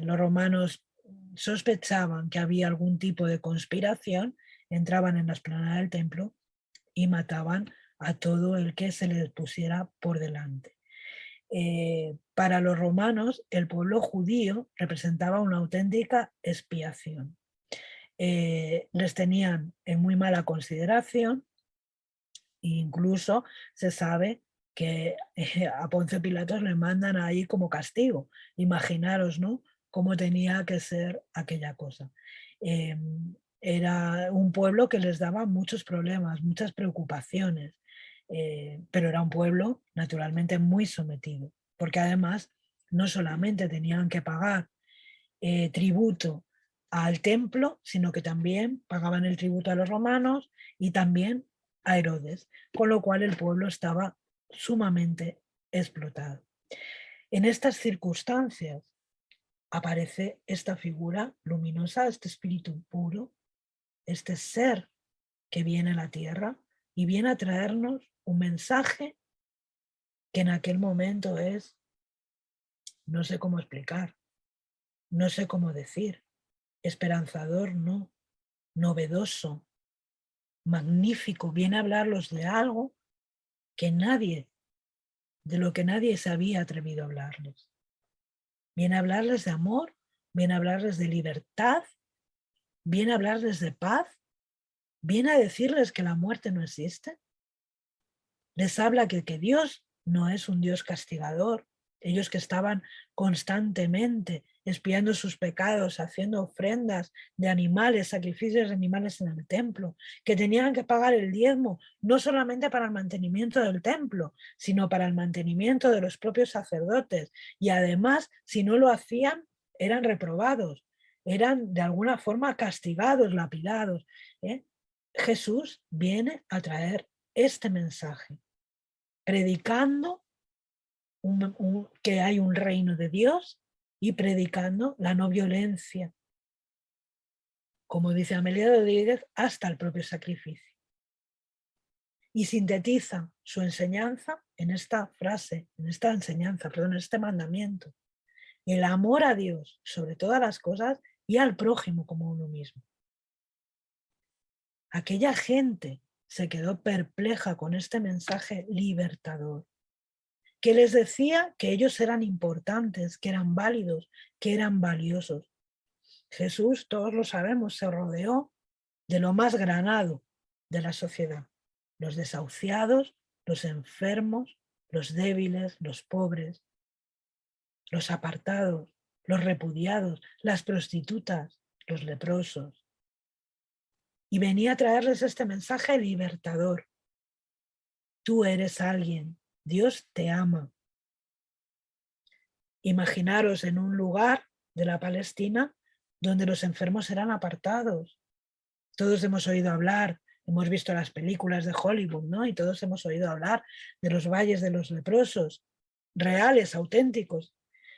los romanos sospechaban que había algún tipo de conspiración, entraban en la explanada del templo y mataban a todo el que se les pusiera por delante. Para los romanos, el pueblo judío representaba una auténtica expiación. Les tenían en muy mala consideración, incluso se sabe que a Poncio Pilatos le mandan ahí como castigo. Imaginaros, ¿no?, cómo tenía que ser aquella cosa. Era un pueblo que les daba muchos problemas, muchas preocupaciones, pero era un pueblo naturalmente muy sometido, porque además no solamente tenían que pagar tributo al templo, sino que también pagaban el tributo a los romanos y también a Herodes, con lo cual el pueblo estaba sumamente explotado. En estas circunstancias aparece esta figura luminosa, este espíritu puro, este ser que viene a la tierra y viene a traernos un mensaje que en aquel momento es, no sé cómo explicar, no sé cómo decir, esperanzador, no, novedoso, magnífico, viene a hablarlos de algo que nadie, de lo que nadie se había atrevido a hablarles. Viene a hablarles de amor, viene a hablarles de libertad, viene a hablarles de paz, viene a decirles que la muerte no existe. Les habla que Dios no es un Dios castigador. Ellos que estaban constantemente expiando sus pecados, haciendo ofrendas de animales, sacrificios de animales en el templo, que tenían que pagar el diezmo, no solamente para el mantenimiento del templo, sino para el mantenimiento de los propios sacerdotes. Y además, si no lo hacían, eran reprobados, eran de alguna forma castigados, lapidados. Jesús viene a traer este mensaje, predicando que hay un reino de Dios y predicando la no violencia, como dice Amelia Rodríguez, hasta el propio sacrificio. Y sintetiza su enseñanza en esta frase, en este mandamiento: el amor a Dios sobre todas las cosas y al prójimo como uno mismo. Aquella gente se quedó perpleja con este mensaje libertador, que les decía que ellos eran importantes, que eran válidos, que eran valiosos. Jesús, todos lo sabemos, se rodeó de lo más granado de la sociedad: los desahuciados, los enfermos, los débiles, los pobres, los apartados, los repudiados, las prostitutas, los leprosos. Y venía a traerles este mensaje libertador: tú eres alguien, Dios te ama. Imaginaros en un lugar de la Palestina donde los enfermos eran apartados. Todos hemos oído hablar, hemos visto las películas de Hollywood, ¿no? Y todos hemos oído hablar de los valles de los leprosos, reales, auténticos,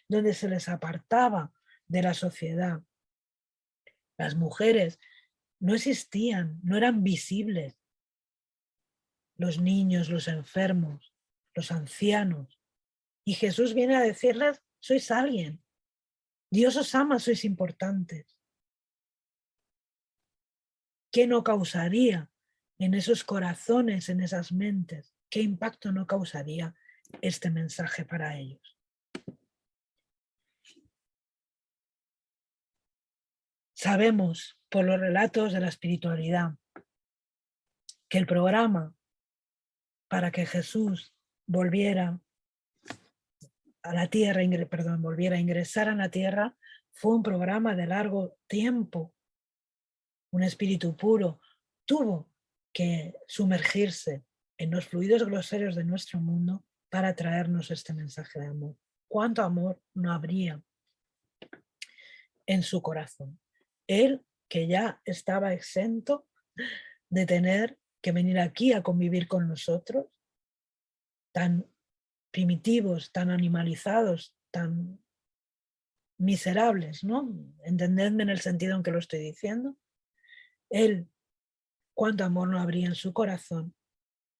donde se les apartaba de la sociedad. Las mujeres no existían, no eran visibles. Los niños, los enfermos, los ancianos. Y Jesús viene a decirles: sois alguien, Dios os ama, sois importantes. ¿Qué no causaría en esos corazones, en esas mentes? ¿Qué impacto no causaría este mensaje para ellos? Sabemos por los relatos de la espiritualidad que el programa para que Jesús volviera a la tierra, volviera a ingresar a la tierra, fue un programa de largo tiempo. Un espíritu puro tuvo que sumergirse en los fluidos groseros de nuestro mundo para traernos este mensaje de amor. ¿Cuánto amor no habría en su corazón? Él, que ya estaba exento de tener que venir aquí a convivir con nosotros, tan primitivos, tan animalizados, tan miserables, ¿no? Entendedme en el sentido en que lo estoy diciendo. Él, cuánto amor no habría en su corazón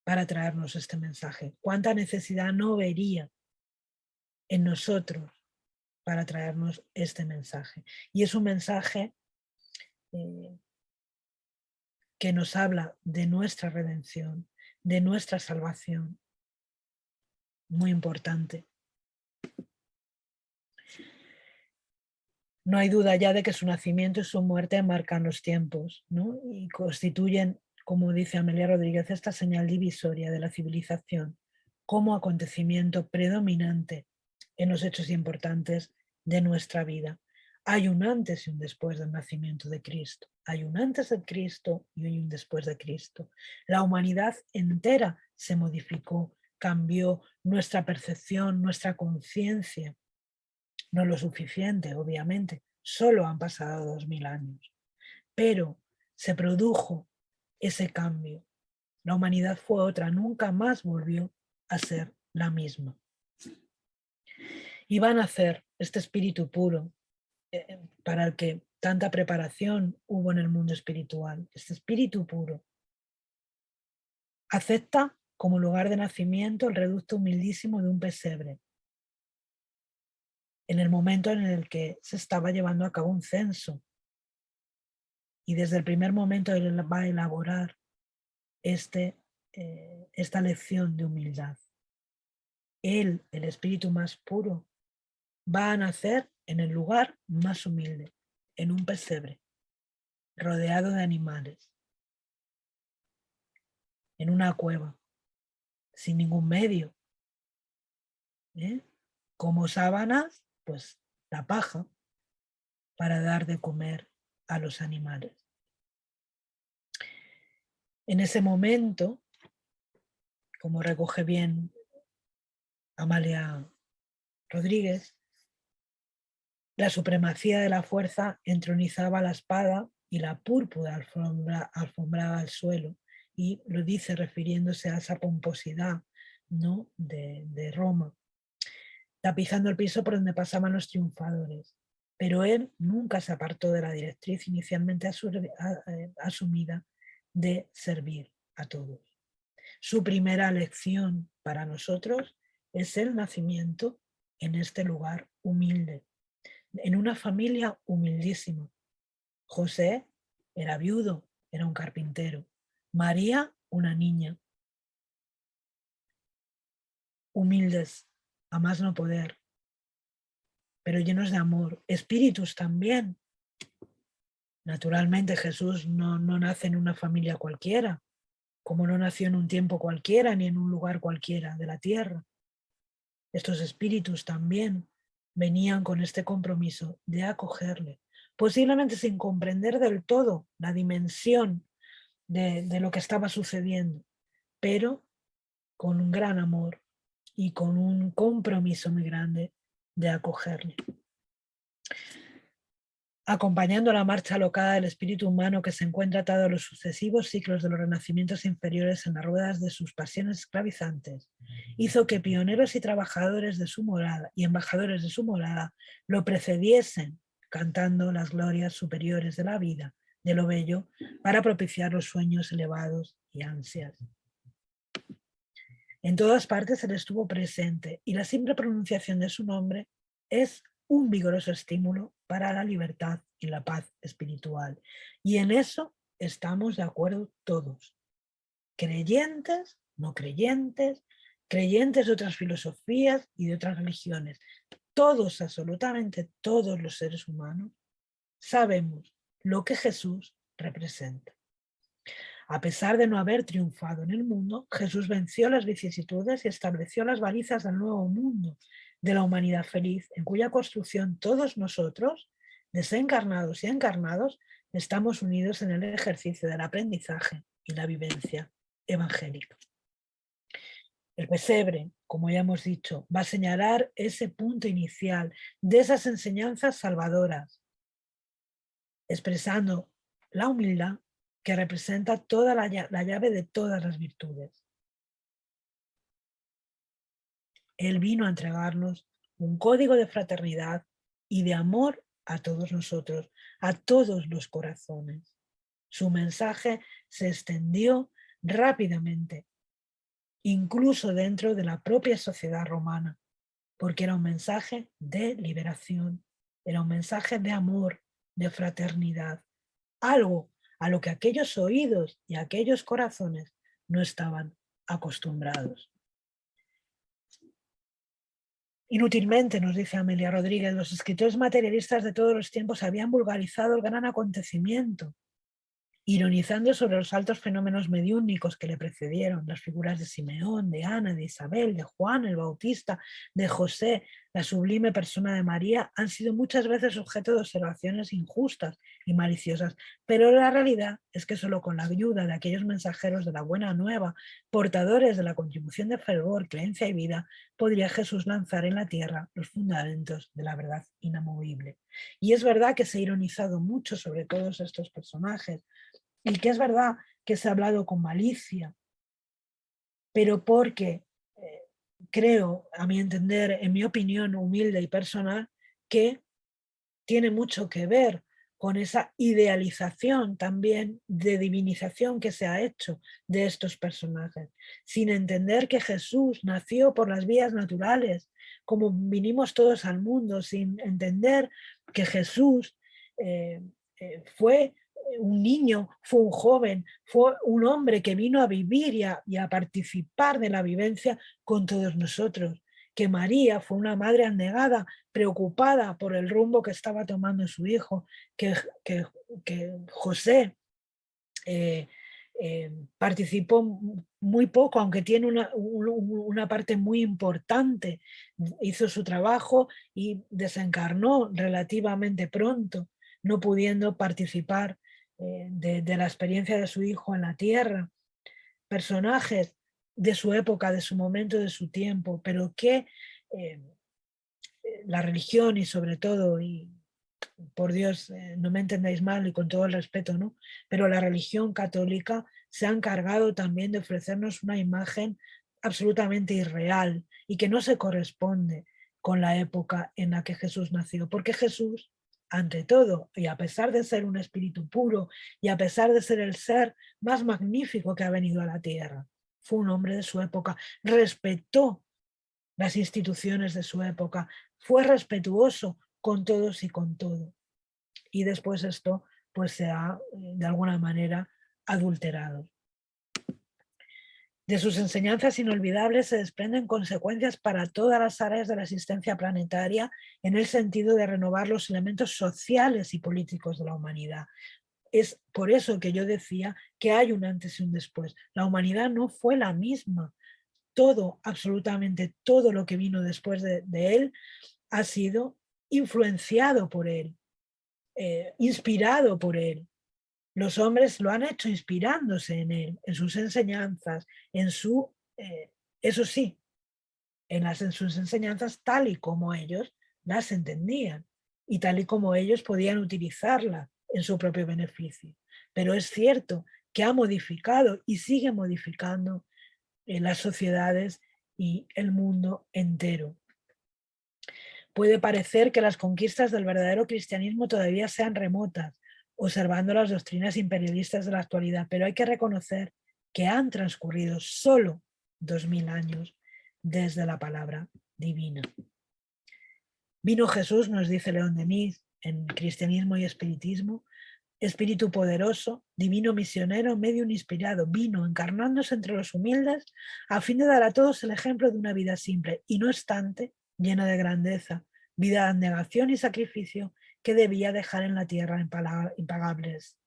para traernos este mensaje. Cuánta necesidad no vería en nosotros para traernos este mensaje. Y es un mensaje que nos habla de nuestra redención, de nuestra salvación. Muy importante. No hay duda ya de que su nacimiento y su muerte marcan los tiempos, ¿no? Y constituyen, como dice Amelia Rodríguez, esta señal divisoria de la civilización como acontecimiento predominante en los hechos importantes de nuestra vida. Hay un antes y un después del nacimiento de Cristo. Hay un antes de Cristo y hay un después de Cristo. La humanidad entera se modificó, cambió nuestra percepción, nuestra conciencia. No lo suficiente, obviamente, solo han pasado 2000 años, pero se produjo ese cambio. La humanidad fue otra, nunca más volvió a ser la misma. Y van a nacer este espíritu puro para el que tanta preparación hubo en el mundo espiritual. Este espíritu puro acepta como lugar de nacimiento el reducto humildísimo de un pesebre, en el momento en el que se estaba llevando a cabo un censo. Y desde el primer momento él va a elaborar esta lección de humildad. Él, el espíritu más puro, va a nacer en el lugar más humilde, en un pesebre, rodeado de animales, en una cueva. sin ningún medio. Como sábanas, pues la paja para dar de comer a los animales. En ese momento, como recoge bien Amalia Rodríguez, la supremacía de la fuerza entronizaba la espada y la púrpura alfombraba el suelo, y lo dice refiriéndose a esa pomposidad, ¿no?, de Roma, tapizando el piso por donde pasaban los triunfadores. Pero él nunca se apartó de la directriz inicialmente asumida de servir a todos. Su primera lección para nosotros es el nacimiento en este lugar humilde, en una familia humildísima. José era viudo, era un carpintero. María, una niña. Humildes, a más no poder, pero llenos de amor. Espíritus también. Naturalmente Jesús no nace en una familia cualquiera, como no nació en un tiempo cualquiera ni en un lugar cualquiera de la tierra. Estos espíritus también venían con este compromiso de acogerle, posiblemente sin comprender del todo la dimensión de lo que estaba sucediendo, pero con un gran amor y con un compromiso muy grande de acogerle. Acompañando la marcha alocada del espíritu humano que se encuentra atado a los sucesivos ciclos de los renacimientos inferiores en las ruedas de sus pasiones esclavizantes, hizo que pioneros y trabajadores de su morada y embajadores de su morada lo precediesen, cantando las glorias superiores de la vida, de lo bello, para propiciar los sueños elevados y ansias. En todas partes él estuvo presente, y la simple pronunciación de su nombre es un vigoroso estímulo para la libertad y la paz espiritual. Y en eso estamos de acuerdo todos, creyentes, no creyentes, creyentes de otras filosofías y de otras religiones. Todos, absolutamente todos los seres humanos, sabemos lo que Jesús representa. A pesar de no haber triunfado en el mundo, Jesús venció las vicisitudes y estableció las balizas del nuevo mundo, de la humanidad feliz, en cuya construcción todos nosotros, desencarnados y encarnados, estamos unidos en el ejercicio del aprendizaje y la vivencia evangélica. El pesebre, como ya hemos dicho, va a señalar ese punto inicial de esas enseñanzas salvadoras, expresando la humildad que representa toda la llave de todas las virtudes. Él vino a entregarnos un código de fraternidad y de amor a todos nosotros, a todos los corazones. Su mensaje se extendió rápidamente, incluso dentro de la propia sociedad romana, porque era un mensaje de liberación, era un mensaje de amor, de fraternidad, algo a lo que aquellos oídos y aquellos corazones no estaban acostumbrados. Inútilmente, nos dice Amelia Rodríguez, los escritores materialistas de todos los tiempos habían vulgarizado el gran acontecimiento, ironizando sobre los altos fenómenos mediúnicos que le precedieron, las figuras de Simeón, de Ana, de Isabel, de Juan el Bautista, de José, la sublime persona de María, han sido muchas veces objeto de observaciones injustas y maliciosas, pero la realidad es que solo con la ayuda de aquellos mensajeros de la buena nueva, portadores de la contribución de fervor, creencia y vida, podría Jesús lanzar en la tierra los fundamentos de la verdad inamovible. Y es verdad que se ha ironizado mucho sobre todos estos personajes, y que es verdad que se ha hablado con malicia, pero porque creo, a mi entender, en mi opinión humilde y personal, que tiene mucho que ver con esa idealización también de divinización que se ha hecho de estos personajes, sin entender que Jesús nació por las vías naturales, como vinimos todos al mundo, sin entender que Jesús fue un niño, fue un joven, fue un hombre que vino a vivir y a participar de la vivencia con todos nosotros, que María fue una madre abnegada, preocupada por el rumbo que estaba tomando su hijo, que José participó muy poco, aunque tiene una parte muy importante. Hizo su trabajo y desencarnó relativamente pronto, no pudiendo participar de la experiencia de su hijo en la tierra. Personajes de su época, de su momento, de su tiempo, pero que la religión y sobre todo, y por Dios, no me entendáis mal y con todo el respeto, ¿no? Pero la religión católica se ha encargado también de ofrecernos una imagen absolutamente irreal y que no se corresponde con la época en la que Jesús nació, porque Jesús, ante todo, y a pesar de ser un espíritu puro y a pesar de ser el ser más magnífico que ha venido a la tierra, fue un hombre de su época, respetó las instituciones de su época, fue respetuoso con todos y con todo. Y después esto pues se ha de alguna manera adulterado. De sus enseñanzas inolvidables se desprenden consecuencias para todas las áreas de la existencia planetaria en el sentido de renovar los elementos sociales y políticos de la humanidad. Es por eso que yo decía que hay un antes y un después. La humanidad no fue la misma. Todo, absolutamente todo lo que vino después de él ha sido influenciado por él, inspirado por él. Los hombres lo han hecho inspirándose en él, en sus enseñanzas, en su, eso sí, en sus enseñanzas tal y como ellos las entendían y tal y como ellos podían utilizarlas en su propio beneficio. Pero es cierto que ha modificado y sigue modificando las sociedades y el mundo entero. Puede parecer que las conquistas del verdadero cristianismo todavía sean remotas, observando las doctrinas imperialistas de la actualidad, pero hay que reconocer que han transcurrido solo 2000 años desde la palabra divina. Vino Jesús, nos dice León Denis, en Cristianismo y Espiritismo, espíritu poderoso, divino misionero, medium inspirado, vino encarnándose entre los humildes a fin de dar a todos el ejemplo de una vida simple y no obstante llena de grandeza, vida de abnegación y sacrificio que debía dejar en la tierra impagables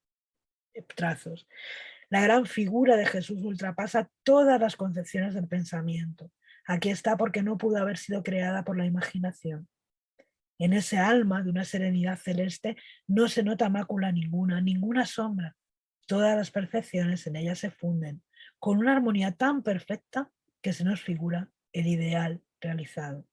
trazos. La gran figura de Jesús ultrapasa todas las concepciones del pensamiento. Aquí está porque no pudo haber sido creada por la imaginación. En ese alma de una serenidad celeste no se nota mácula ninguna, ninguna sombra. Todas las perfecciones en ella se funden, con una armonía tan perfecta que se nos figura el ideal realizado.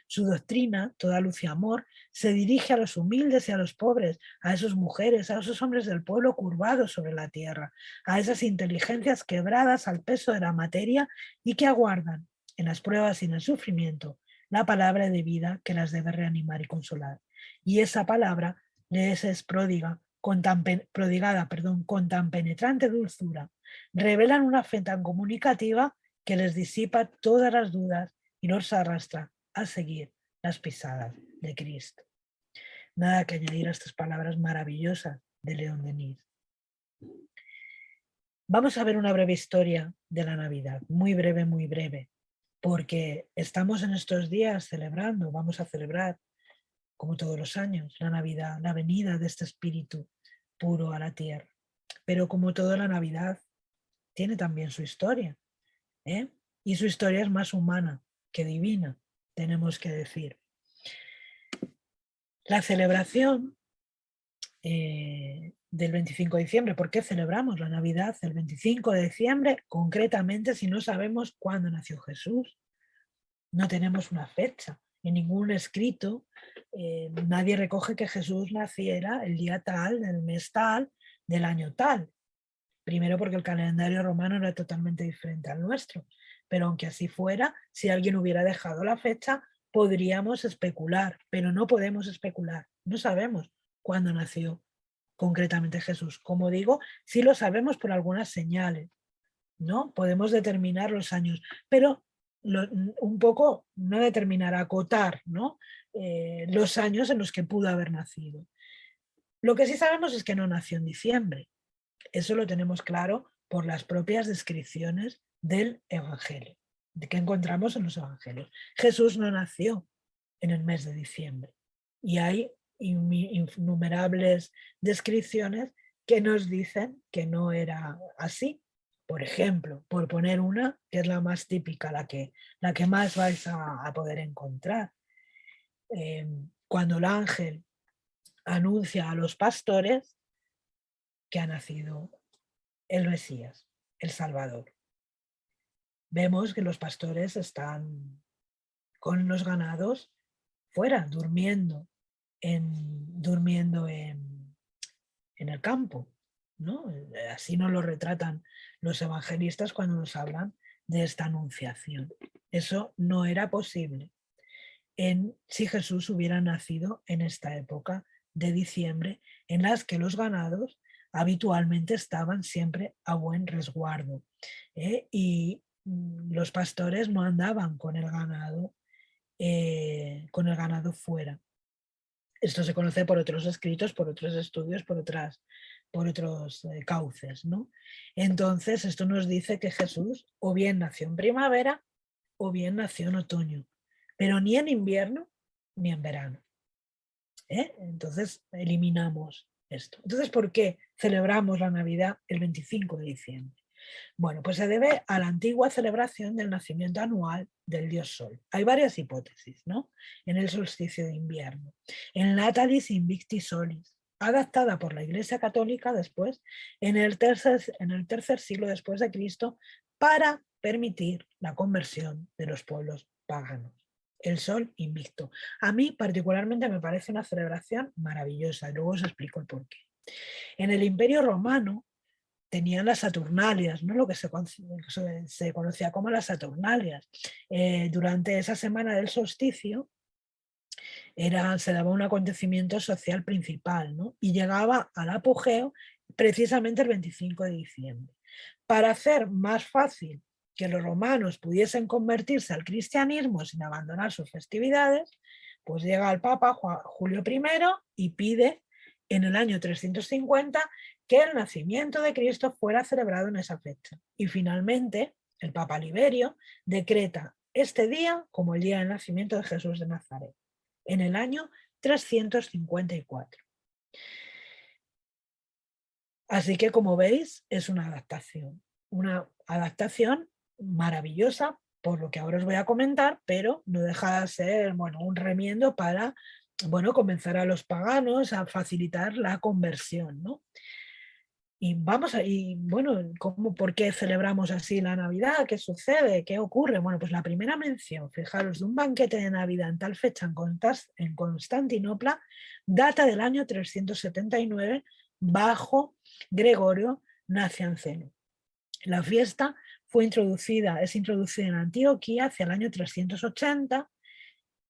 Su doctrina, toda luz y amor, se dirige a los humildes y a los pobres, a esas mujeres, a esos hombres del pueblo curvados sobre la tierra, a esas inteligencias quebradas al peso de la materia y que aguardan, en las pruebas y en el sufrimiento, la palabra de vida que las debe reanimar y consolar. Y esa palabra les es prodigada con tan penetrante dulzura, revelan una fe tan comunicativa que les disipa todas las dudas y los arrastra a seguir las pisadas de Cristo. Nada que añadir a estas palabras maravillosas de León Denis. Vamos a ver una breve historia de la Navidad, muy breve, porque estamos en estos días celebrando, vamos a celebrar, como todos los años, la Navidad, la venida de este espíritu puro a la tierra. Pero como toda la Navidad, tiene también su historia, ¿eh? Y su historia es más humana que divina, tenemos que decir. La celebración del 25 de diciembre, ¿por qué celebramos la Navidad el 25 de diciembre? Concretamente, si no sabemos cuándo nació Jesús, no tenemos una fecha. En ningún escrito nadie recoge que Jesús naciera el día tal, del mes tal, del año tal. Primero porque el calendario romano era totalmente diferente al nuestro. Pero aunque así fuera, si alguien hubiera dejado la fecha, podríamos especular, pero no podemos especular. No sabemos cuándo nació concretamente Jesús. Como digo, sí lo sabemos por algunas señales, ¿no? Podemos determinar los años, pero un poco no determinar, acotar, ¿no? Los años en los que pudo haber nacido. Lo que sí sabemos es que no nació en diciembre. Eso lo tenemos claro por las propias descripciones del Evangelio, de que encontramos en los Evangelios. Jesús no nació en el mes de diciembre y hay innumerables descripciones que nos dicen que no era así. Por ejemplo, por poner una, que es la más típica, la que más vais a poder encontrar. Cuando el ángel anuncia a los pastores que ha nacido el Mesías, el Salvador. Vemos que los pastores están con los ganados fuera, durmiendo en el campo, ¿no? Así nos lo retratan los evangelistas cuando nos hablan de esta anunciación. Eso no era posible si Jesús hubiera nacido en esta época de diciembre, en las que los ganados habitualmente estaban siempre a buen resguardo, y los pastores no andaban con el ganado fuera. Esto se conoce por otros escritos, por otros estudios, por otros cauces, ¿no? Entonces, esto nos dice que Jesús o bien nació en primavera o bien nació en otoño, pero ni en invierno ni en verano. Entonces, eliminamos esto. Entonces, ¿por qué celebramos la Navidad el 25 de diciembre? Bueno, pues se debe a la antigua celebración del nacimiento anual del dios Sol. Hay varias hipótesis, ¿no? En el solsticio de invierno. En Natalis Invicti Solis, adaptada por la Iglesia Católica después, en el tercer siglo después de Cristo, para permitir la conversión de los pueblos paganos. El Sol invicto. A mí particularmente me parece una celebración maravillosa y luego os explico el porqué. En el Imperio Romano tenían las Saturnalias, ¿no? Lo que se conocía como las Saturnalias. Durante esa semana del solsticio se daba un acontecimiento social principal, ¿no? Y llegaba al apogeo precisamente el 25 de diciembre. Para hacer más fácil que los romanos pudiesen convertirse al cristianismo sin abandonar sus festividades, pues llega el Papa Julio I y pide en el año 350 que el nacimiento de Cristo fuera celebrado en esa fecha. Y finalmente el Papa Liberio decreta este día como el día del nacimiento de Jesús de Nazaret, en el año 354. Así que, como veis, es una adaptación maravillosa, por lo que ahora os voy a comentar, pero no deja de ser, bueno, un remiendo para, bueno, convencer a los paganos a facilitar la conversión, ¿no? Y bueno, ¿por qué celebramos así la Navidad? ¿Qué sucede? ¿Qué ocurre? Bueno, pues la primera mención, fijaros, de un banquete de Navidad en tal fecha en Constantinopla data del año 379 bajo Gregorio Nacianceno. La fiesta es introducida en Antioquía hacia el año 380.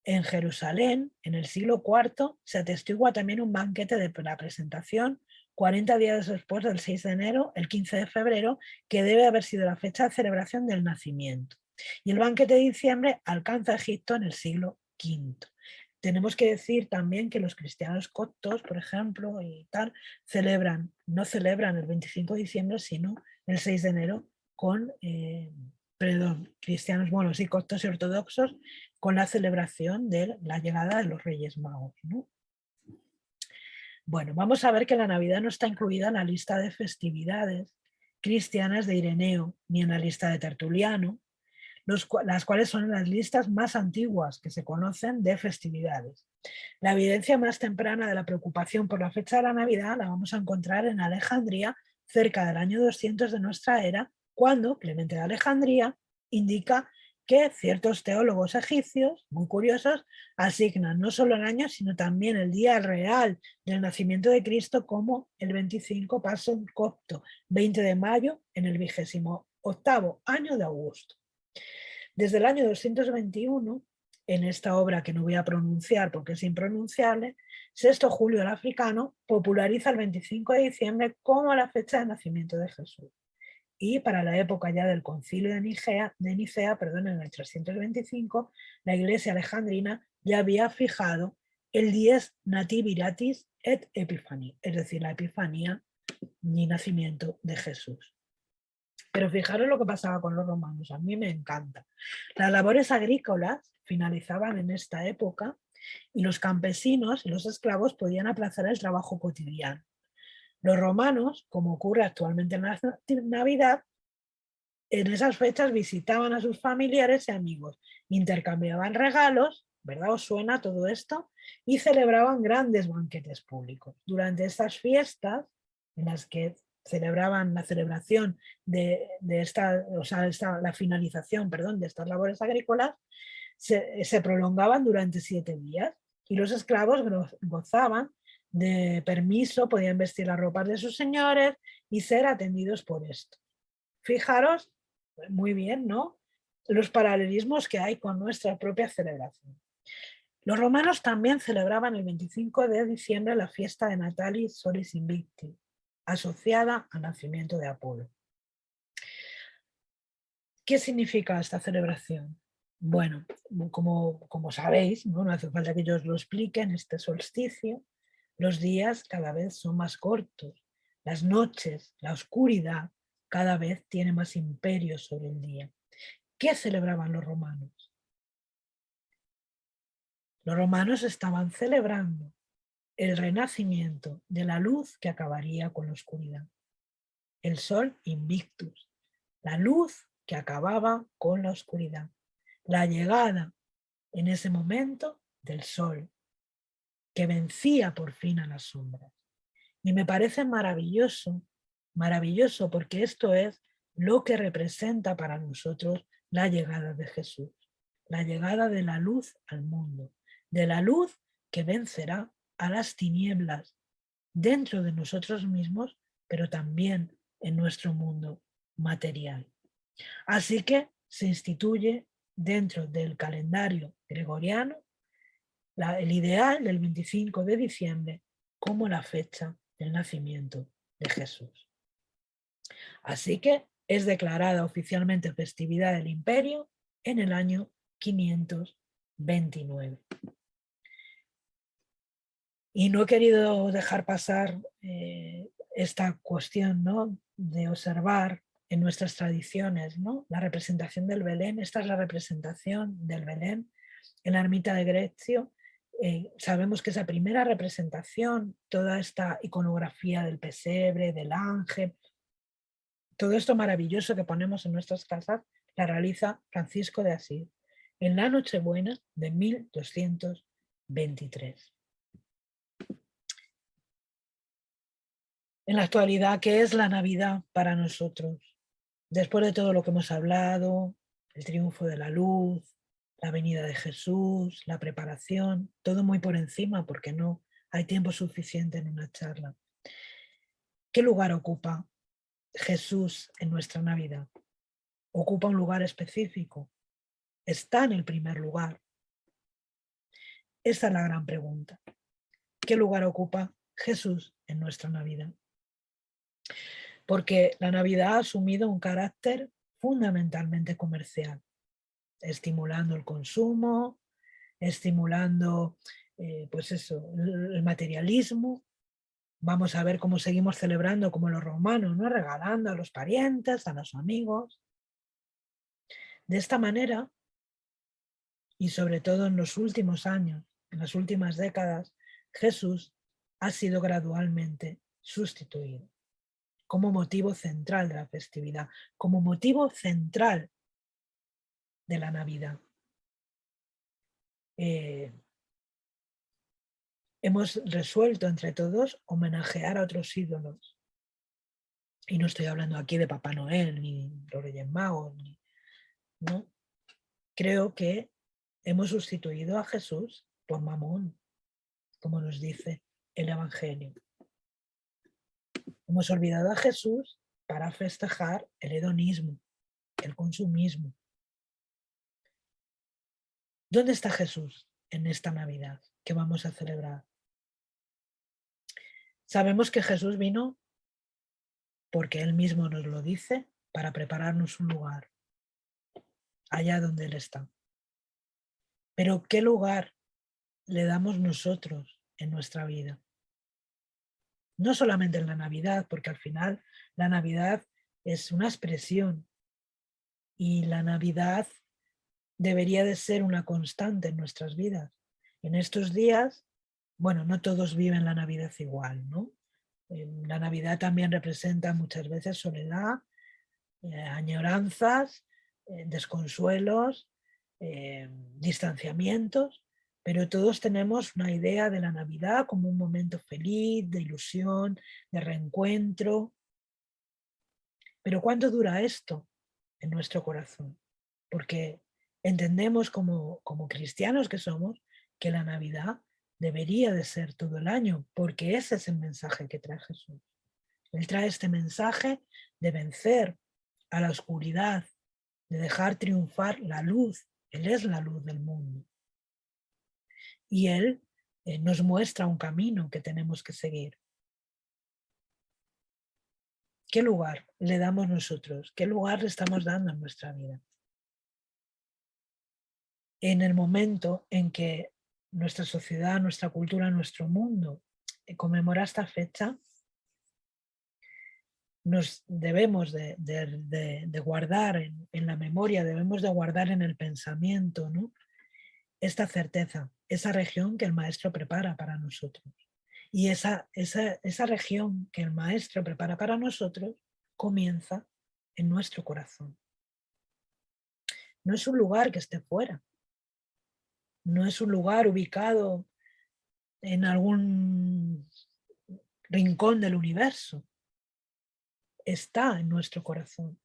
En Jerusalén, en el siglo IV, se atestigua también un banquete de la presentación 40 días después del 6 de enero, el 15 de febrero, que debe haber sido la fecha de celebración del nacimiento. Y el banquete de diciembre alcanza Egipto en el siglo V. Tenemos que decir también que los cristianos coptos, por ejemplo, y tal, no celebran el 25 de diciembre, sino el 6 de enero cristianos, bueno, sí, coptos y ortodoxos, con la celebración de la llegada de los Reyes Magos, ¿no? Bueno, vamos a ver que la Navidad no está incluida en la lista de festividades cristianas de Ireneo, ni en la lista de Tertuliano, las cuales son las listas más antiguas que se conocen de festividades. La evidencia más temprana de la preocupación por la fecha de la Navidad la vamos a encontrar en Alejandría, cerca del año 200 de nuestra era, cuando Clemente de Alejandría indica que ciertos teólogos egipcios, muy curiosos, asignan no solo el año, sino también el día real del nacimiento de Cristo como el 25 paso copto, 20 de mayo, en el 28º año de Augusto. Desde el año 221, en esta obra que no voy a pronunciar porque es impronunciable, Sexto Julio el Africano populariza el 25 de diciembre como la fecha de nacimiento de Jesús. Y para la época ya del concilio de Nicea, en el 325, la iglesia alejandrina ya había fijado el dies nativitatis et epiphani, es decir, la epifanía y nacimiento de Jesús. Pero fijaros lo que pasaba con los romanos, a mí me encanta. Las labores agrícolas finalizaban en esta época y los campesinos y los esclavos podían aplazar el trabajo cotidiano. Los romanos, como ocurre actualmente en la Navidad, en esas fechas visitaban a sus familiares y amigos, intercambiaban regalos, ¿verdad? ¿Os suena todo esto? Y celebraban grandes banquetes públicos. Durante estas fiestas, en las que celebraban la celebración de esta, o sea, la finalización, perdón, de estas labores agrícolas, se prolongaban durante 7 días y los esclavos gozaban de permiso, podían vestir las ropas de sus señores y ser atendidos por esto. Fijaros, muy bien, ¿no? Los paralelismos que hay con nuestra propia celebración. Los romanos también celebraban el 25 de diciembre la fiesta de Natalis Solis Invicti, asociada al nacimiento de Apolo. ¿Qué significa esta celebración? Bueno, como sabéis, ¿no? Hace falta que yo os lo explique, en este solsticio los días cada vez son más cortos, las noches, la oscuridad cada vez tiene más imperio sobre el día. ¿Qué celebraban los romanos? Los romanos estaban celebrando el renacimiento de la luz que acabaría con la oscuridad. El sol invictus, la luz que acababa con la oscuridad. La llegada en ese momento del sol, que vencía por fin a las sombras. Y me parece maravilloso, maravilloso, porque esto es lo que representa para nosotros la llegada de Jesús, la llegada de la luz al mundo, de la luz que vencerá a las tinieblas dentro de nosotros mismos, pero también en nuestro mundo material. Así que se instituye dentro del calendario gregoriano el ideal del 25 de diciembre como la fecha del nacimiento de Jesús. Así que es declarada oficialmente festividad del imperio en el año 529. Y no he querido dejar pasar esta cuestión, ¿no?, de observar en nuestras tradiciones, ¿no?, la representación del Belén. Esta es la representación del Belén en la ermita de Grecio. Sabemos que esa primera representación, toda esta iconografía del pesebre, del ángel, todo esto maravilloso que ponemos en nuestras casas, la realiza Francisco de Asís en la Nochebuena de 1223. En la actualidad, ¿qué es la Navidad para nosotros? Después de todo lo que hemos hablado, el triunfo de la luz, la venida de Jesús, la preparación, todo muy por encima porque no hay tiempo suficiente en una charla. ¿Qué lugar ocupa Jesús en nuestra Navidad? ¿Ocupa un lugar específico? ¿Está en el primer lugar? Esa es la gran pregunta. ¿Qué lugar ocupa Jesús en nuestra Navidad? Porque la Navidad ha asumido un carácter fundamentalmente comercial, estimulando el consumo, estimulando pues eso, el materialismo. Vamos a ver cómo seguimos celebrando como los romanos, ¿no?, regalando a los parientes, a los amigos. De esta manera, y sobre todo en los últimos años, en las últimas décadas, Jesús ha sido gradualmente sustituido como motivo central de la festividad, como motivo central de la Navidad. Hemos resuelto entre todos homenajear a otros ídolos. Y no estoy hablando aquí de Papá Noel, ni los Reyes Magos, ¿no? Creo que hemos sustituido a Jesús por Mamón, como nos dice el Evangelio. Hemos olvidado a Jesús para festejar el hedonismo, el consumismo. ¿Dónde está Jesús en esta Navidad que vamos a celebrar? Sabemos que Jesús vino porque Él mismo nos lo dice, para prepararnos un lugar allá donde Él está. Pero ¿qué lugar le damos nosotros en nuestra vida? No solamente en la Navidad, porque al final la Navidad es una expresión y la Navidad debería de ser una constante en nuestras vidas. En estos días, bueno, no todos viven la Navidad igual, ¿no? La Navidad también representa muchas veces soledad, añoranzas, desconsuelos, distanciamientos, pero todos tenemos una idea de la Navidad como un momento feliz, de ilusión, de reencuentro. Pero ¿cuánto dura esto en nuestro corazón? Porque entendemos como cristianos que somos que la Navidad debería de ser todo el año, porque ese es el mensaje que trae Jesús. Él trae este mensaje de vencer a la oscuridad, de dejar triunfar la luz. Él es la luz del mundo. Y Él nos muestra un camino que tenemos que seguir. ¿Qué lugar le damos nosotros? ¿Qué lugar le estamos dando en nuestra vida? En el momento en que nuestra sociedad, nuestra cultura, nuestro mundo conmemora esta fecha, nos debemos de guardar en la memoria, debemos de guardar en el pensamiento, ¿no? Esta certeza, esa región que el Maestro prepara para nosotros. Y esa región que el Maestro prepara para nosotros comienza en nuestro corazón. No es un lugar que esté fuera, no es un lugar ubicado en algún rincón del universo. Está en nuestro corazón,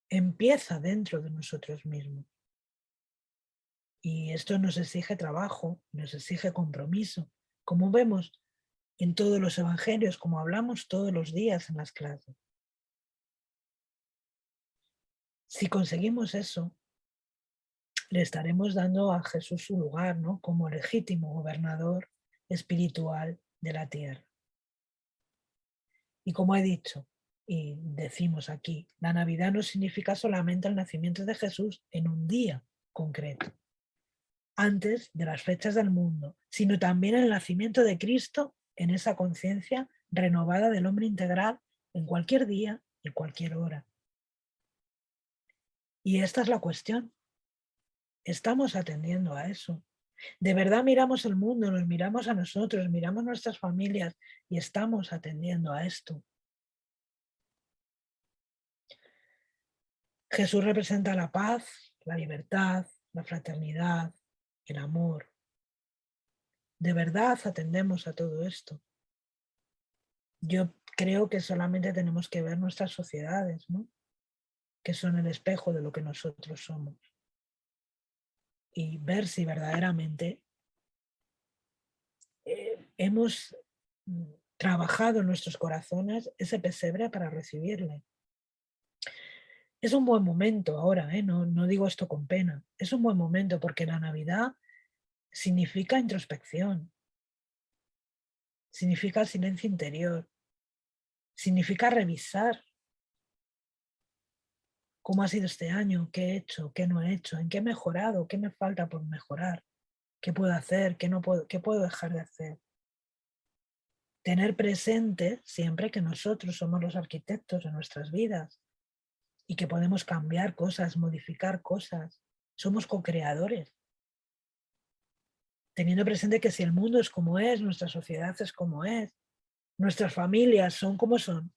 empieza dentro de nosotros mismos. Y esto nos exige trabajo, nos exige compromiso, como vemos en todos los evangelios, como hablamos todos los días en las clases. Si conseguimos eso, le estaremos dando a Jesús su lugar, ¿no? Como legítimo gobernador espiritual de la tierra. Y como he dicho y decimos aquí, la Navidad no significa solamente el nacimiento de Jesús en un día concreto, antes de las fechas del mundo, sino también el nacimiento de Cristo en esa conciencia renovada del hombre integral en cualquier día y cualquier hora. Y esta es la cuestión. ¿Estamos atendiendo a eso? ¿De verdad miramos el mundo, nos miramos a nosotros, miramos nuestras familias y estamos atendiendo a esto? Jesús representa la paz, la libertad, la fraternidad, el amor. ¿De verdad atendemos a todo esto? Yo creo que solamente tenemos que ver nuestras sociedades, ¿no? Que son el espejo de lo que nosotros somos. Y ver si verdaderamente hemos trabajado en nuestros corazones ese pesebre para recibirle. Es un buen momento ahora, no digo esto con pena, es un buen momento porque la Navidad significa introspección, significa silencio interior, significa revisar cómo ha sido este año, qué he hecho, qué no he hecho, en qué he mejorado, qué me falta por mejorar, qué puedo hacer, qué no puedo, qué puedo dejar de hacer. Tener presente siempre que nosotros somos los arquitectos de nuestras vidas y que podemos cambiar cosas, modificar cosas. Somos co-creadores. Teniendo presente que si el mundo es como es, nuestra sociedad es como es, nuestras familias son como son,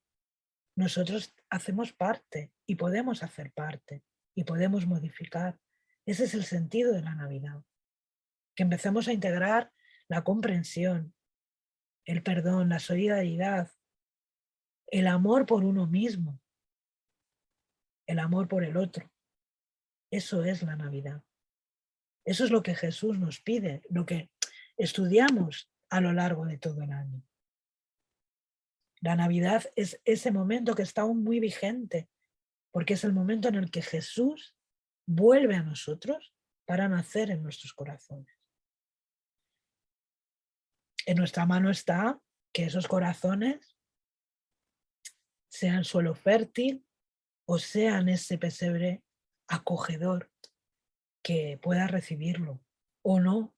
nosotros hacemos parte y podemos hacer parte y podemos modificar. Ese es el sentido de la Navidad. Que empecemos a integrar la comprensión, el perdón, la solidaridad, el amor por uno mismo, el amor por el otro. Eso es la Navidad. Eso es lo que Jesús nos pide, lo que estudiamos a lo largo de todo el año. La Navidad es ese momento que está aún muy vigente, porque es el momento en el que Jesús vuelve a nosotros para nacer en nuestros corazones. En nuestra mano está que esos corazones sean suelo fértil o sean ese pesebre acogedor que pueda recibirlo o no.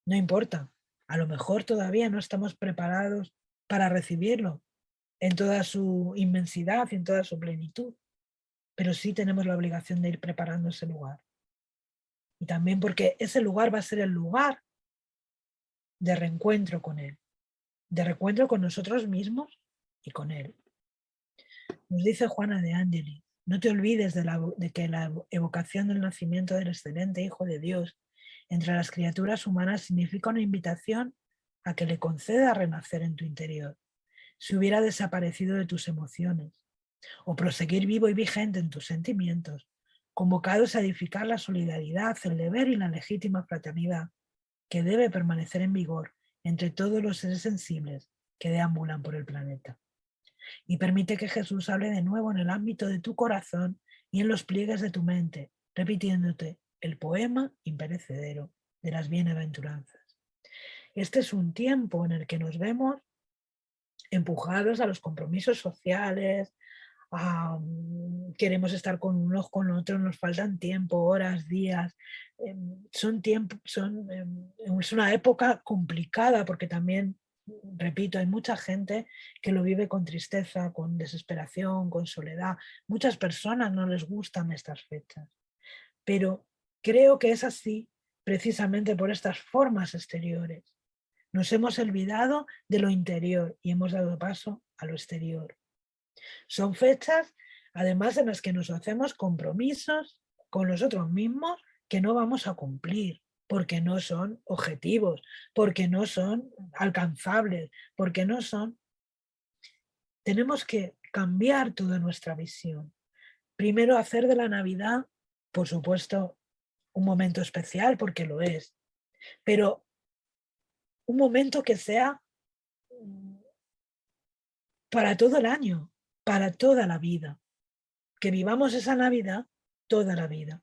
No importa, a lo mejor todavía no estamos preparados para recibirlo en toda su inmensidad y en toda su plenitud, pero sí tenemos la obligación de ir preparando ese lugar. Y también porque ese lugar va a ser el lugar de reencuentro con Él. de reencuentro con nosotros mismos y con Él. Nos dice Juana de Angeli, no te olvides de que la evocación del nacimiento del excelente Hijo de Dios entre las criaturas humanas significa una invitación a que le conceda renacer en tu interior, si hubiera desaparecido de tus emociones, o proseguir vivo y vigente en tus sentimientos, convocados a edificar la solidaridad, el deber y la legítima fraternidad que debe permanecer en vigor entre todos los seres sensibles que deambulan por el planeta. Y permite que Jesús hable de nuevo en el ámbito de tu corazón y en los pliegues de tu mente, repitiéndote el poema imperecedero de las bienaventuranzas. Este es un tiempo en el que nos vemos empujados a los compromisos sociales, queremos estar con unos con otros, nos faltan tiempo, horas, días. Es una época complicada porque también, repito, hay mucha gente que lo vive con tristeza, con desesperación, con soledad. Muchas personas no les gustan estas fechas, pero creo que es así precisamente por estas formas exteriores. Nos hemos olvidado de lo interior y hemos dado paso a lo exterior. Son fechas, además, en las que nos hacemos compromisos con nosotros mismos que no vamos a cumplir, porque no son objetivos, porque no son alcanzables, porque no son... Tenemos que cambiar toda nuestra visión. Primero, hacer de la Navidad, por supuesto, un momento especial, porque lo es, pero un momento que sea para todo el año, para toda la vida. Que vivamos esa Navidad toda la vida.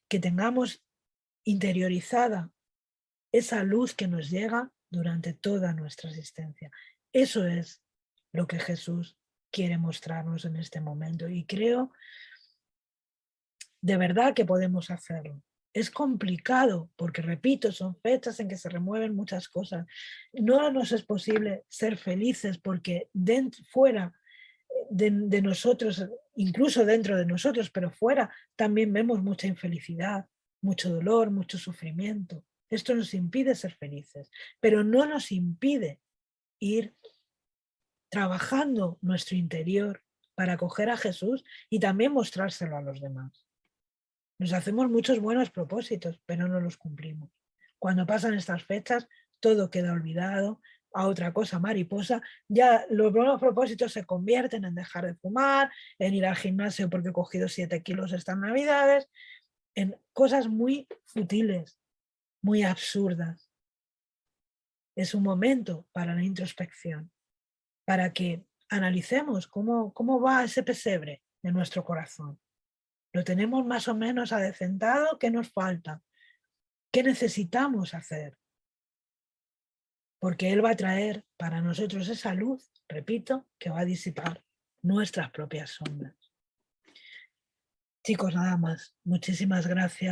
Que tengamos interiorizada esa luz que nos llega durante toda nuestra existencia. Eso es lo que Jesús quiere mostrarnos en este momento y creo de verdad que podemos hacerlo. Es complicado porque, repito, son fechas en que se remueven muchas cosas. No nos es posible ser felices porque fuera de nosotros, incluso dentro de nosotros, pero fuera, también vemos mucha infelicidad, mucho dolor, mucho sufrimiento. Esto nos impide ser felices, pero no nos impide ir trabajando nuestro interior para acoger a Jesús y también mostrárselo a los demás. Nos hacemos muchos buenos propósitos, pero no los cumplimos. Cuando pasan estas fechas, todo queda olvidado, a otra cosa mariposa, ya los buenos propósitos se convierten en dejar de fumar, en ir al gimnasio porque he cogido 7 kilos estas navidades, en cosas muy futiles, muy absurdas. Es un momento para la introspección, para que analicemos cómo va ese pesebre de nuestro corazón. ¿Lo tenemos más o menos adecentado? ¿Qué nos falta? ¿Qué necesitamos hacer? Porque Él va a traer para nosotros esa luz, repito, que va a disipar nuestras propias sombras. Chicos, nada más. Muchísimas gracias.